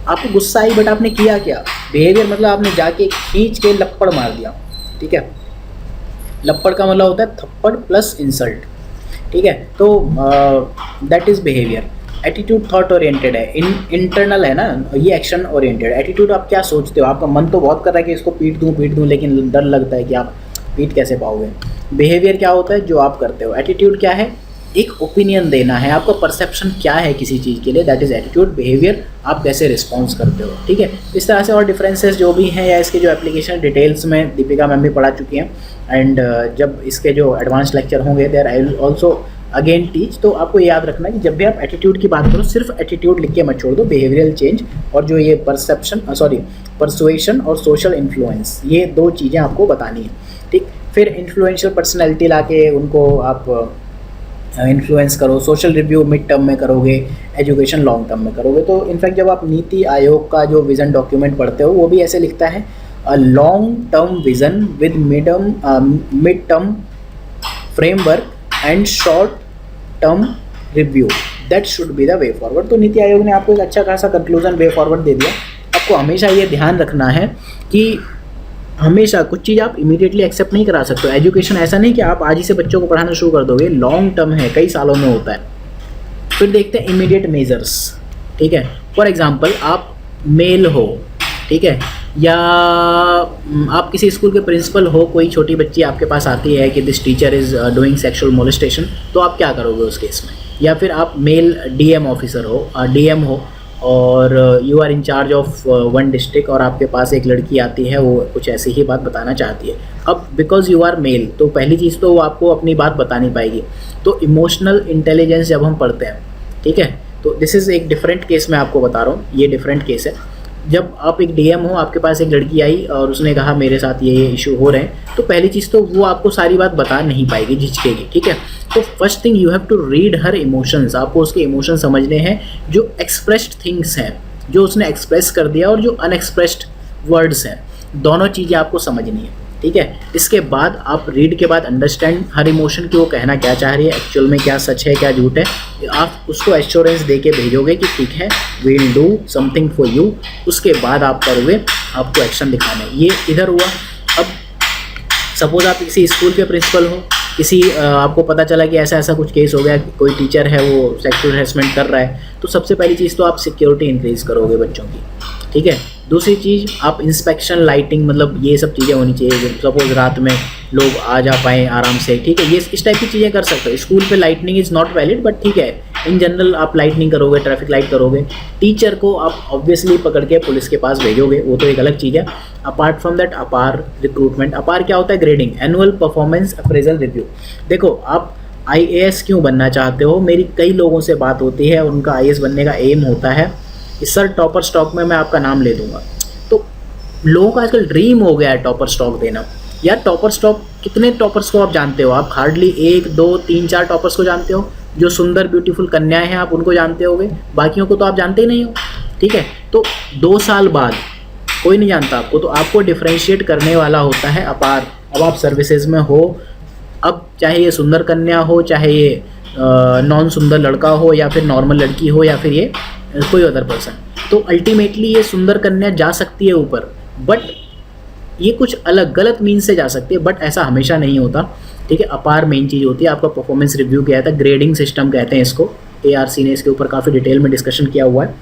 आपको गुस्सा आई, बट आपने किया क्या, बिहेवियर मतलब आपने जाके खींच के लप्पड़ मार दिया, ठीक है। लप्पड़ का मतलब होता है थप्पड़ प्लस इंसल्ट, ठीक है। तो that is behaviour. Attitude thought oriented है, इंटरनल है ना, ये एक्शन ओरिएंटेड। एटीट्यूड आप क्या सोचते हो, आपका मन तो बहुत कर रहा है कि इसको पीट दूँ, लेकिन डर लगता है कि आप पीट कैसे पाओगे। बिहेवियर क्या होता है, जो आप करते हो। एटीट्यूड क्या है, एक ओपिनियन देना है, आपका परसेप्शन क्या है किसी चीज़ के लिए, दैट इज़ एटीट्यूड। बिहेवियर आप कैसे रिस्पॉन्स करते हो, ठीक है। इस तरह से और डिफरेंसेस जो भी हैं या इसके जो एप्लीकेशन डिटेल्स में दीपिका मैम भी पढ़ा चुकी हैं। एंड जब इसके जो एडवांस लेक्चर होंगे there I will also again teach. तो आपको याद रखना कि जब भी आप एटीट्यूड की बात करो, सिर्फ एटीट्यूड लिख के मत छोड़ दो, बिहेवियरल चेंज और जो ये परसुएशन और सोशल इन्फ्लुएंस, ये दो चीज़ें आपको बतानी है, ठीक। फिर इन्फ्लुएंशियल पर्सनैलिटी लाके उनको आप इन्फ्लुएंस करो, सोशल रिव्यू मिड टर्म में करोगे, एजुकेशन लॉन्ग टर्म में करोगे। तो इनफैक्ट जब आप नीति आयोग का जो विज़न डॉक्यूमेंट पढ़ते हो वो भी ऐसे लिखता है, a long term vision with mid term framework and short term review, that should be the way forward. तो नीति आयोग ने आपको एक अच्छा खासा कंक्लूजन वे फॉरवर्ड दे दिया। आपको हमेशा ये ध्यान रखना है कि हमेशा कुछ चीज़ आप इमीडिएटली एक्सेप्ट नहीं करा सकते हो। एजुकेशन ऐसा नहीं कि आप आज ही से बच्चों को पढ़ाना शुरू कर दोगे, लॉन्ग टर्म है, कई सालों में होता है। फिर देखते हैं इमीडिएट मेजर्स, ठीक है। फॉर एग्जांपल आप मेल हो, ठीक है, या आप किसी स्कूल के प्रिंसिपल हो, कोई छोटी बच्ची आपके पास आती है कि this teacher is doing sexual molestation, तो आप क्या करोगे उस केस में। या फिर आप मेल DM ऑफिसर हो, DM हो, और you are in charge of one district और आपके पास एक लड़की आती है, वो कुछ ऐसी ही बात बताना चाहती है। अब बिकॉज यू आर मेल तो पहली चीज़ तो वो आपको अपनी बात बता नहीं पाएगी। तो इमोशनल इंटेलिजेंस जब हम पढ़ते हैं, ठीक है, तो दिस इज़ एक डिफरेंट केस मैं आपको बता रहा हूँ, ये डिफरेंट केस है। जब आप एक DM हो, आपके पास एक लड़की आई और उसने कहा मेरे साथ ये इशू हो रहे हैं, तो पहली चीज़ तो वो आपको सारी बात बता नहीं पाएगी, झिझकेगी, ठीक है। तो first thing you have to read her emotions, आपको उसके इमोशन समझने हैं, जो एक्सप्रेस्ड थिंग्स हैं, जो उसने एक्सप्रेस कर दिया, और जो अनएक्सप्रेस्ड वर्ड्स हैं, दोनों चीज़ें आपको समझनी है, ठीक है। इसके बाद आप रीड के बाद अंडरस्टैंड हर इमोशन की वो कहना क्या चाह रही है, एक्चुअल में क्या सच है क्या झूठ है, आप उसको एश्योरेंस दे के भेजोगे कि ठीक है we will do something for you. उसके बाद आप करोगे, आपको एक्शन दिखाना है। ये इधर हुआ। अब सपोज आप किसी स्कूल के प्रिंसिपल हो, किसी आपको पता चला कि ऐसा ऐसा कुछ केस हो गया, कोई टीचर है वो सेक्सुअल हैरेसमेंट कर रहा है, तो सबसे पहली चीज़ तो आप सिक्योरिटी इंक्रीज़ करोगे बच्चों की, ठीक है। दूसरी चीज़ आप इंस्पेक्शन, लाइटिंग, मतलब ये सब चीज़ें होनी चाहिए। सपोज रात में लोग आ जा पाएँ आराम से, ठीक है, ये इस टाइप की चीज़ें कर सकते हो। स्कूल पे lightning is not valid, but ठीक है, इन जनरल आप लाइटनिंग करोगे, ट्रैफिक लाइट करोगे। टीचर को आप ऑब्वियसली पकड़ के पुलिस के पास भेजोगे, वो तो एक अलग चीज़ है। अपार्ट फ्रॉम दैट, अपार रिक्रूटमेंट। अपार क्या होता है? Grading, annual performance appraisal review. देखो, आप IAS क्यों बनना चाहते हो? मेरी कई लोगों से बात होती है, उनका IAS बनने का एम होता है कि सर टॉपर स्टॉक में मैं आपका नाम ले दूंगा। तो लोगों का आजकल ड्रीम हो गया है टॉपर स्टॉक देना। यार टॉपर स्टॉक, कितने टॉपर्स को आप जानते हो? आप हार्डली 1 2 3 4 टॉपर्स को जानते हो। जो सुंदर ब्यूटीफुल कन्याएं हैं आप उनको जानते होगे, बाकियों को तो आप जानते ही नहीं हो, ठीक है। तो 2 साल बाद कोई नहीं जानता आपको, तो आपको डिफ्रेंशिएट करने वाला होता है अपार। अब आप सर्विसेज में हो, अब चाहे ये सुंदर कन्या हो, चाहे ये नॉन सुंदर लड़का हो, या फिर नॉर्मल लड़की हो, या फिर ये कोई अदर पर्सन, तो अल्टीमेटली ये सुंदर कन्या जा सकती है ऊपर, बट ये कुछ अलग गलत मीन्स से जा सकती है, बट ऐसा हमेशा नहीं होता, ठीक है। अपार मेन चीज़ होती है, आपका परफॉर्मेंस रिव्यू किया था, ग्रेडिंग सिस्टम कहते हैं इसको। ARC ने इसके ऊपर काफ़ी डिटेल में डिस्कशन किया हुआ है,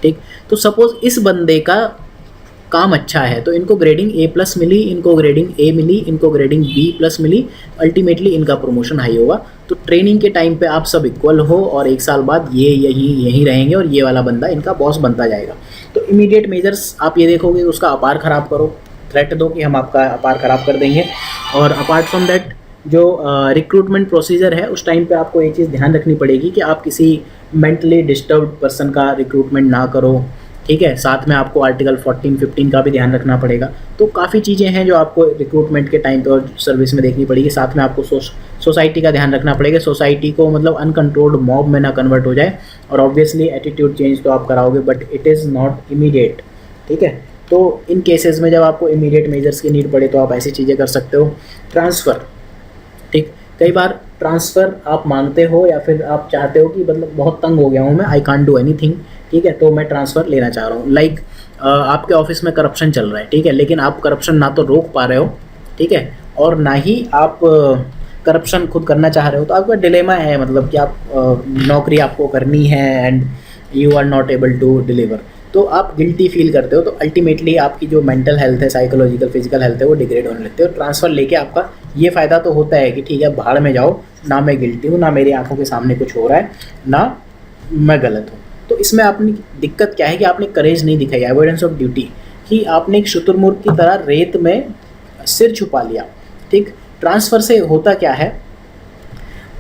ठीक। तो सपोज इस बंदे का काम अच्छा है तो इनको ग्रेडिंग A+ मिली, इनको ग्रेडिंग A मिली, इनको ग्रेडिंग B+ मिली, अल्टीमेटली इनका प्रमोशन हाई होगा। तो ट्रेनिंग के टाइम पे आप सब इक्वल हो, और 1 साल बाद ये यहीं रहेंगे, और ये वाला बंदा इनका बॉस बनता जाएगा। तो इमीडिएट मेजर्स आप ये देखोगे, उसका अपार ख़राब करो, थ्रेट दो कि हम आपका अपार ख़राब कर देंगे। और अपार्ट फ्रॉम दैट, जो रिक्रूटमेंट प्रोसीजर है, उस टाइम पे आपको एक चीज़ ध्यान रखनी पड़ेगी कि आप किसी मेंटली डिस्टर्ब्ड पर्सन का रिक्रूटमेंट ना करो, ठीक है। साथ में आपको आर्टिकल 14-15 का भी ध्यान रखना पड़ेगा। तो काफ़ी चीज़ें हैं जो आपको रिक्रूटमेंट के टाइम पे और सर्विस में देखनी पड़ेगी। साथ में आपको सोसाइटी का ध्यान रखना पड़ेगा, सोसाइटी को मतलब अनकंट्रोल्ड मॉब में ना कन्वर्ट हो जाए। और ऑब्वियसली एटीट्यूड चेंज तो आप कराओगे, but it is not immediate, ठीक है। तो इन केसेस में जब आपको इमीडिएट मेजर्स की नीड पड़े तो आप ऐसी चीज़ें कर सकते हो। ट्रांसफ़र, ठीक, कई बार ट्रांसफ़र आप मांगते हो, या फिर आप चाहते हो कि मतलब बहुत तंग हो गया हूँ मैं, आई कांट डू एनीथिंग, ठीक है, तो मैं ट्रांसफ़र लेना चाह रहा हूँ। लाइक आपके ऑफिस में करप्शन चल रहा है, ठीक है, लेकिन आप करप्शन ना तो रोक पा रहे हो, ठीक है, और ना ही आप करप्शन खुद करना चाह रहे हो। तो आपका डिलेमा है, मतलब कि आप नौकरी आपको करनी है and you are not able to deliver, तो आप गिल्टी फील करते हो। तो अल्टीमेटली आपकी जो मेंटल हेल्थ है, साइकोलॉजिकल फिजिकल हेल्थ है, वो डिग्रेड होने लगती है। और ट्रांसफ़र लेके आपका ये फ़ायदा तो होता है कि ठीक है, भाड़ में जाओ, ना मैं गिल्टी हूँ, ना मेरी आंखों के सामने कुछ हो रहा है, ना मैं गलत हूँ। तो इसमें आपने दिक्कत क्या है कि आपने करेज नहीं दिखाई, एविडेंस ऑफ ड्यूटी, कि आपने एक शुतुरमुर्ग की तरह रेत में सिर छुपा लिया, ठीक। ट्रांसफ़र से होता क्या है,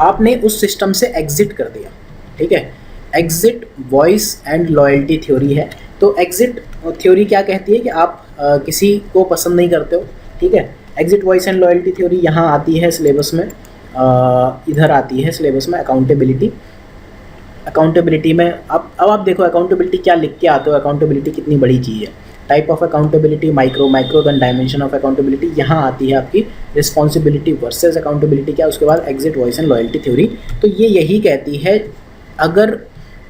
आपने उस सिस्टम से एग्जिट कर दिया, ठीक है। Exit voice and loyalty theory है। तो एग्जिट थ्योरी क्या कहती है कि आप किसी को पसंद नहीं करते हो, ठीक है। Exit voice and loyalty theory यहाँ आती है सिलेबस में, इधर आती है सिलेबस में अकाउंटेबिलिटी। अकाउंटेबिलिटी में अब आप देखो अकाउंटेबिलिटी क्या लिख के आते हो, अकाउंटेबिलिटी कितनी बड़ी चीज़ है। Type of accountability, micro then dimension of accountability, यहाँ आती है आपकी रिस्पॉन्सिबिलिटी वर्सेस अकाउंटेबिलिटी क्या, उसके बाद exit voice and loyalty theory. तो ये यही कहती है, अगर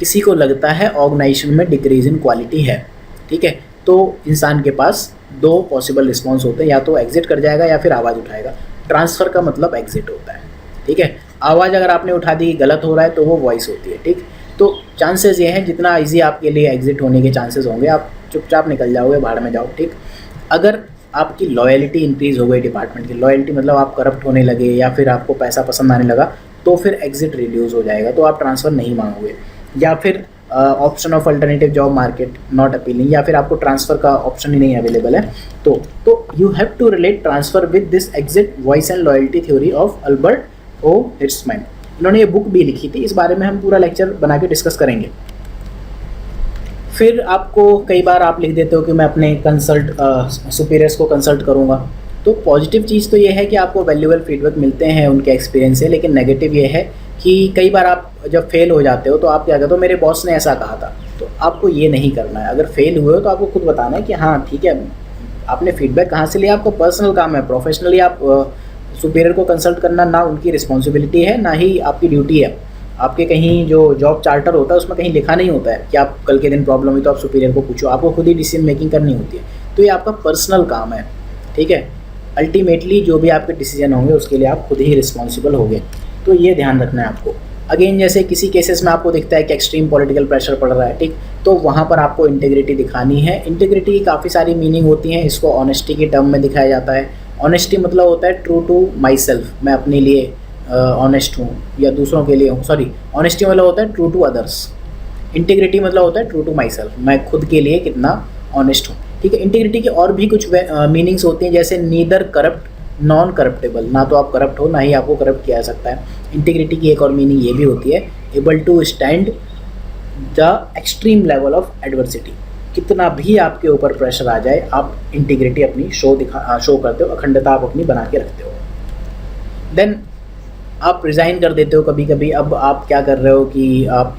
किसी को लगता है ऑर्गेनाइजेशन में डिक्रीज इन क्वालिटी है, ठीक है, तो इंसान के पास 2 पॉसिबल रिस्पॉन्स होते हैं, या तो एग्जिट कर जाएगा या फिर आवाज़ उठाएगा। ट्रांसफ़र का मतलब एग्जिट होता है, ठीक है। आवाज़ अगर आपने उठा दी गलत हो रहा है तो वो वॉइस होती है, ठीक। तो चांसेस ये हैं, जितना इजी आपके लिए एग्जिट होने के चांसेस होंगे, आप चुपचाप निकल जाओगे, भाड़ में जाओ, ठीक। अगर आपकी लॉयल्टी इंक्रीज़ हो गई, डिपार्टमेंट की लॉयल्टी मतलब आप करप्ट होने लगे या फिर आपको पैसा पसंद आने लगा, तो फिर एग्जिट रिड्यूस हो जाएगा, तो आप ट्रांसफ़र नहीं मांगोगे। या फिर option of alternative job market not appealing, या फिर आपको ट्रांसफ़र का ऑप्शन ही नहीं अवेलेबल है, तो you have to relate transfer with this exit voice and loyalty theory of Albert O Hirschman. इन्होंने ये बुक भी लिखी थी, इस बारे में हम पूरा लेक्चर बना के डिस्कस करेंगे। फिर आपको कई बार आप लिख देते हो कि मैं अपने सुपीरियर्स को कंसल्ट करूँगा। तो पॉजिटिव चीज़ तो ये है कि आपको वैल्यूएबल फीडबैक मिलते हैं उनके एक्सपीरियंस से, लेकिन नेगेटिव ये है कि कई बार आप जब फेल हो जाते हो तो आप क्या कहते हो, मेरे बॉस ने ऐसा कहा था। तो आपको ये नहीं करना है। अगर फेल हुए हो तो आपको खुद बताना है कि हाँ ठीक है, आपने फीडबैक कहाँ से लिया, आपका पर्सनल काम है, प्रोफेशनली आप सुपीरियर को कंसल्ट करना ना उनकी रिस्पॉन्सिबिलिटी है ना ही आपकी ड्यूटी है। आपके कहीं जो जॉब चार्टर होता है उसमें कहीं लिखा नहीं होता है कि आप कल के दिन प्रॉब्लम हुई तो आप सुपीरियर को पूछो, आपको खुद ही डिसीजन मेकिंग करनी होती है। तो ये आपका पर्सनल काम है, ठीक है। अल्टीमेटली जो भी आपके डिसीजन होंगे उसके लिए आप खुद ही रिस्पॉन्सिबल होंगे। तो ये ध्यान रखना है आपको। अगेन जैसे किसी केसेस में आपको दिखता है कि एक्सट्रीम पॉलिटिकल प्रेशर पड़ रहा है, ठीक, तो वहाँ पर आपको इंटीग्रिटी दिखानी है। इंटीग्रिटी की काफ़ी सारी मीनिंग होती हैं, इसको ऑनेस्टी के टर्म में दिखाया जाता है। ऑनेस्टी मतलब होता है ट्रू टू माई सेल्फ, मैं अपने लिए ऑनेस्ट हूँ या दूसरों के लिए हूँ। सॉरी, ऑनेस्टी मतलब होता है ट्रू टू अदर्स। इंटीग्रिटी मतलब होता है ट्रू टू माई सेल्फ, मैं खुद के लिए कितना ऑनेस्ट हूँ, ठीक है। इंटीग्रिटी की और भी कुछ मीनिंग्स होती हैं, जैसे नीदर करप्ट नॉन करप्टेबल, ना तो आप करप्ट हो ना ही आपको करप्ट किया जा सकता है। इंटीग्रिटी की एक और मीनिंग ये भी होती है able to stand the extreme level of adversity, कितना भी आपके ऊपर प्रेशर आ जाए आप इंटीग्रिटी अपनी शो करते हो, अखंडता आप अपनी बना के रखते हो। देन आप रिज़ाइन कर देते हो कभी कभी। अब आप क्या कर रहे हो कि आप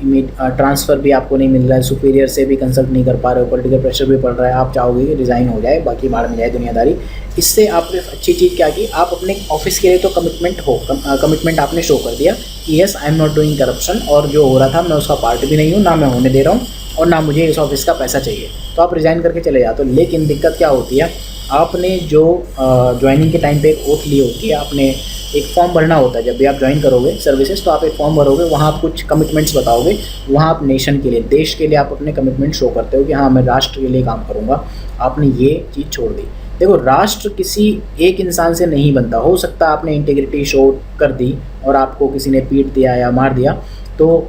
ट्रांसफ़र भी आपको नहीं मिल रहा है, सुपीरियर से भी कंसल्ट नहीं कर पा रहे हो, पॉलिटिकल प्रेशर भी पड़ रहा है, आप चाहोगे कि रिज़ाइन हो जाए, बाकी बाहर में जाए दुनियादारी। इससे आपने अच्छी चीज़ क्या की, आप अपने ऑफिस के लिए तो कमिटमेंट आपने शो कर दिया कि yes I am not doing corruption, और जो हो रहा था मैं उसका पार्ट भी नहीं हूँ, ना मैं होने दे रहा हूँ और ना मुझे इस ऑफिस का पैसा चाहिए, तो आप रिज़ाइन करके चले जाते हो। लेकिन दिक्कत क्या होती है, आपने जो ज्वाइनिंग के टाइम पे एक ओथ ली होती है, आपने एक फॉर्म भरना होता है। जब भी आप ज्वाइन करोगे सर्विसेज तो आप एक फॉर्म भरोगे, वहाँ आप कुछ कमिटमेंट्स बताओगे, वहाँ आप नेशन के लिए, देश के लिए आप अपने कमिटमेंट शो करते हो कि हाँ मैं राष्ट्र के लिए काम करूँगा। आपने ये चीज़ छोड़ दी। देखो, राष्ट्र किसी एक इंसान से नहीं बनता। हो सकता है आपने इंटीग्रिटी शो कर दी और आपको किसी ने पीट दिया या मार दिया, तो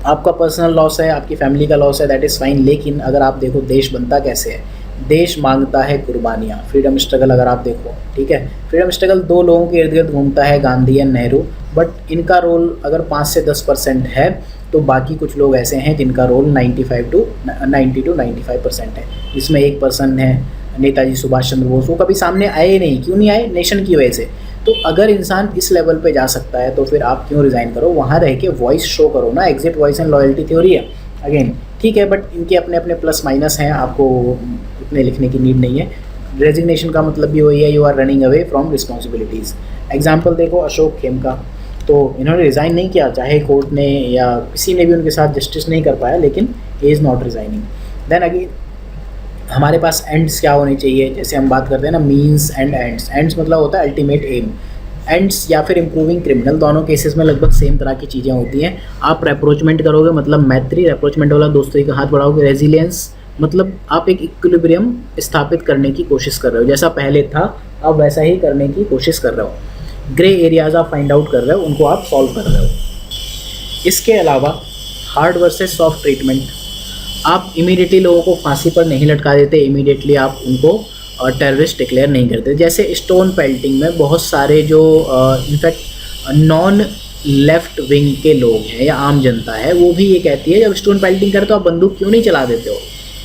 आपका पर्सनल लॉस है, आपकी फैमिली का लॉस है, दैट इज़ फाइन। लेकिन अगर आप देखो देश बनता कैसे है, देश मांगता है कुर्बानियाँ। फ्रीडम स्ट्रगल अगर आप देखो, ठीक है, फ्रीडम स्ट्रगल दो लोगों के इर्द गिर्द घूमता है, गांधी एंड नेहरू, बट इनका रोल अगर 5 से 10% है, तो बाकी कुछ लोग ऐसे हैं जिनका रोल 90 to 95% है, जिसमें 1% है नेताजी सुभाष चंद्र बोस। वो कभी सामने आए नहीं, क्यों नहीं आए? नेशन की वजह से। तो अगर इंसान इस लेवल पे जा सकता है तो फिर आप क्यों रिज़ाइन करो, वहाँ रह के वॉइस शो करो ना। Exit voice and loyalty theory है अगेन, ठीक है, बट इनके अपने अपने प्लस माइनस हैं, आपको इतने लिखने की नीड नहीं है। रेजिग्नेशन का मतलब भी वही है, you are running away from responsibilities. Example देखो अशोक खेमका, तो इन्होंने रिज़ाइन नहीं किया, चाहे कोर्ट ने या किसी ने भी उनके साथ जस्टिस नहीं कर पाया, लेकिन he is not resigning. Then again हमारे पास एंड्स क्या होने चाहिए, जैसे हम बात करते हैं ना मीन्स एंड एंड्स। एंड्स मतलब होता है अल्टीमेट एम, एंड्स या फिर इम्प्रूविंग क्रिमिनल, दोनों केसेस में लगभग सेम तरह की चीज़ें होती हैं। आप रेप्रोचमेंट करोगे मतलब मैत्री, रेप्रोचमेंट वाला दोस्तों का हाथ बढ़ाओगे। रेजिलियंस मतलब आप एक इक्विलिब्रियम स्थापित करने की कोशिश कर रहे हो, जैसा पहले था आप वैसा ही करने की कोशिश कर रहे हो। ग्रे एरियाज आप फाइंड आउट कर रहे हो, उनको आप सॉल्व कर रहे हो। इसके अलावा हार्ड वर्सेस सॉफ्ट ट्रीटमेंट, आप इमीडिएटली लोगों को फांसी पर नहीं लटका देते, इमीडिएटली आप उनको टेररिस्ट डिक्लेयर नहीं करते। जैसे स्टोन पेल्टिंग में बहुत सारे जो इनफैक्ट नॉन लेफ्ट विंग के लोग हैं या आम जनता है, वो भी ये कहती है जब स्टोन पेल्टिंग करे तो आप बंदूक क्यों नहीं चला देते हो।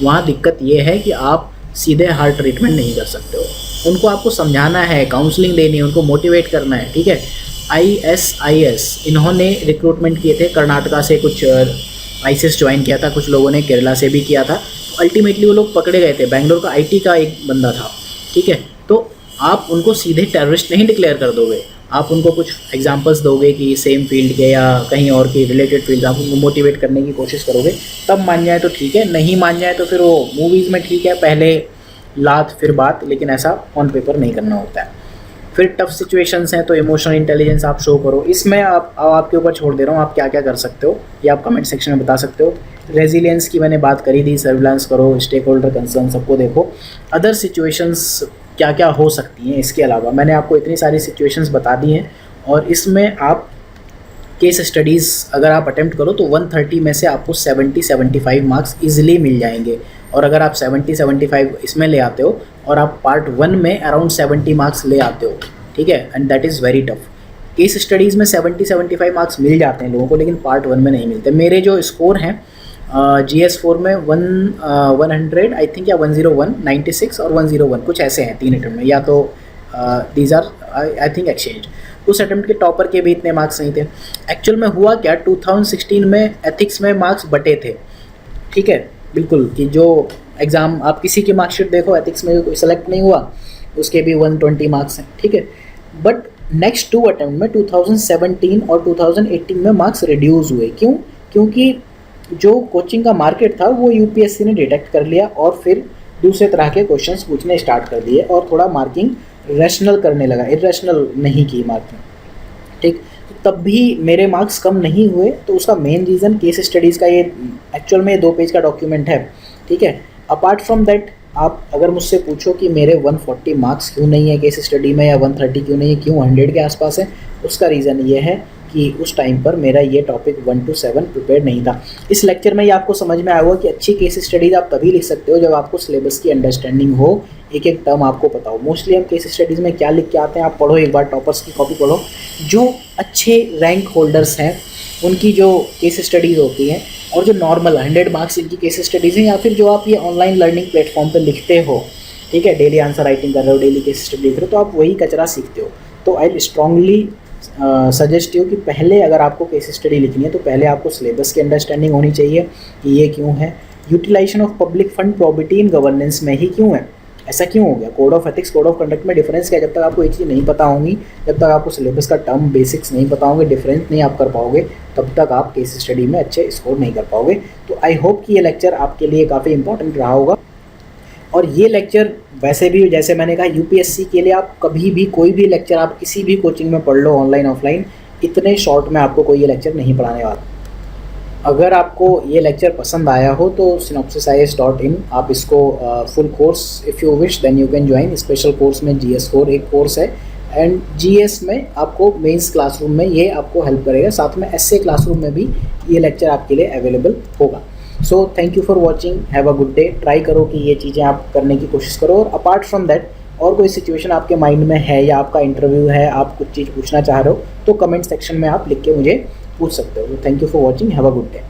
वहाँ दिक्कत ये है कि आप सीधे हार्ट ट्रीटमेंट नहीं कर सकते हो, उनको आपको समझाना है, काउंसलिंग देनी है, उनको मोटिवेट करना है, ठीक है। ISIS इन्होंने रिक्रूटमेंट किए थे कर्नाटका से, कुछ ISIS ज्वाइन किया था, कुछ लोगों ने केरला से भी किया था। अल्टीमेटली वो लोग पकड़े गए थे। बेंगलोर का IT का एक बंदा था, ठीक है। तो आप उनको सीधे टेररिस्ट नहीं डिक्लेयर कर दोगे, आप उनको कुछ एग्जांपल्स दोगे कि सेम फील्ड के या कहीं और के रिलेटेड फील्ड, आप उनको मोटिवेट करने की कोशिश करोगे, तब मान जाए तो ठीक है, नहीं मान जाए तो फिर वो मूवीज़ में ठीक है, पहले लात फिर बात, लेकिन ऐसा ऑन पेपर नहीं करना होता है। फिर टफ सिचुएशंस हैं तो इमोशनल इंटेलिजेंस आप शो करो। इसमें आपके ऊपर छोड़ दे रहा हूँ, आप क्या क्या कर सकते हो ये आप कमेंट सेक्शन में बता सकते हो। रेजिलियंस की मैंने बात करी थी, सर्विलांस करो, स्टेक होल्डर कंसर्न सबको देखो। अदर सिचुएशंस क्या क्या हो सकती हैं इसके अलावा, मैंने आपको इतनी सारी सिचुएशंस बता दी हैं, और इसमें आप केस स्टडीज़ अगर आप अटेम्प्ट करो तो 130 में से आपको 70-75 मार्क्स ईजिली मिल जाएंगे। और अगर आप 70-75 इसमें ले आते हो और आप पार्ट 1 में अराउंड 70 मार्क्स ले आते हो, ठीक है, and that is very tough. Case studies में 70-75 मार्क्स मिल जाते हैं लोगों को, लेकिन पार्ट 1 में नहीं मिलते। मेरे जो स्कोर हैं GS4 में 100 आई थिंक, या 101, 96 और 101 कुछ ऐसे हैं 3 अटेम्प्ट में, या तो these are I think exchange. उस अटेम्प्ट के टॉपर के भी इतने मार्क्स नहीं थे। एक्चुअल में हुआ क्या, 2016 में एथिक्स में मार्क्स बटे थे, ठीक है, बिल्कुल, कि जो एग्ज़ाम आप किसी की मार्कशीट देखो, एथिक्स में कोई सेलेक्ट नहीं हुआ, उसके भी 120 मार्क्स हैं, ठीक है। बट नेक्स्ट 2 अटेम्प्ट में 2017 और 2018 में मार्क्स रिड्यूस हुए। क्यों? क्योंकि जो कोचिंग का मार्केट था वो UPSC ने डिटेक्ट कर लिया और फिर दूसरे तरह के क्वेश्चंस पूछने स्टार्ट कर दिए और थोड़ा मार्किंग रैशनल करने लगा, इरेशनल नहीं की मार्किंग, ठीक। तो तब भी मेरे मार्क्स कम नहीं हुए, तो उसका मेन रीज़न केस स्टडीज़ का ये एक्चुअल में 2 पेज का डॉक्यूमेंट है, ठीक है। अपार्ट फ्रॉम दैट, आप अगर मुझसे पूछो कि मेरे 140 मार्क्स क्यों नहीं है केस स्टडी में, या 130 क्यों नहीं है, क्यों 100 के आसपास है, उसका रीज़न ये है कि उस टाइम पर मेरा ये टॉपिक 1 to 7 प्रिपेयर नहीं था। इस लेक्चर में ये आपको समझ में आया होगा कि अच्छी केस स्टडीज़ आप तभी लिख सकते हो जब आपको सिलेबस की अंडरस्टैंडिंग हो, एक एक टर्म आपको पता हो। मोस्टली हम केस स्टडीज़ में क्या लिख के आते हैं, आप पढ़ो एक बार, टॉपर्स की कॉपी पढ़ो, जो अच्छे रैंक होल्डर्स हैं उनकी जो केस स्टडीज़ होती हैं, और जो नॉर्मल 100 मार्क्स इनकी केस स्टडीज़ हैं, या फिर जो आप ये ऑनलाइन लर्निंग प्लेटफॉर्म पर लिखते हो, ठीक है, डेली आंसर राइटिंग कर रहे हो, डेली केस स्टडी लिख रहे हो, तो आप वही कचरा सीखते हो। तो आई स्ट्रांगली सजेस्ट यू कि पहले अगर आपको केस स्टडी लिखनी है तो पहले आपको सिलेबस की अंडरस्टैंडिंग होनी चाहिए कि ये क्यों है, utilization of public fund property in governance में ही क्यों है, ऐसा क्यों हो गया, code of ethics, code of conduct में डिफरेंस क्या है। जब तक आपको ये चीज़ नहीं पता होंगी, जब तक आपको सिलेबस का टर्म बेसिक्स नहीं पता होंगे, डिफरेंस नहीं आप कर पाओगे, तब तक आप केस स्टडी में अच्छे स्कोर नहीं कर पाओगे। तो आई होप कि ये लेक्चर आपके लिए काफ़ी इंपॉर्टेंट रहा होगा। और ये लेक्चर वैसे भी, जैसे मैंने कहा, यूपीएससी के लिए आप कभी भी कोई भी लेक्चर आप किसी भी कोचिंग में पढ़ लो, ऑनलाइन ऑफलाइन, इतने शॉर्ट में आपको कोई ये लेक्चर नहीं पढ़ाने वाला। अगर आपको ये लेक्चर पसंद आया हो तो synopsisis.in, आप इसको full course if you wish then you can join. Special course में GS4 एक कोर्स है, एंड GS में आपको मेंस क्लासरूम में ये आपको हेल्प करेगा, साथ में essay क्लासरूम में भी ये लेक्चर आपके लिए अवेलेबल होगा। So thank you for watching, have a good day. Try करो कि ये चीज़ें आप करने की कोशिश करो। और अपार्ट फ्रॉम दैट, और कोई सिचुएशन आपके माइंड में है, या आपका इंटरव्यू है, आप कुछ चीज़ पूछना चाह रहे हो, तो कमेंट सेक्शन में आप लिख के मुझे पूछ सकते हो। Thank you for watching, have a good day.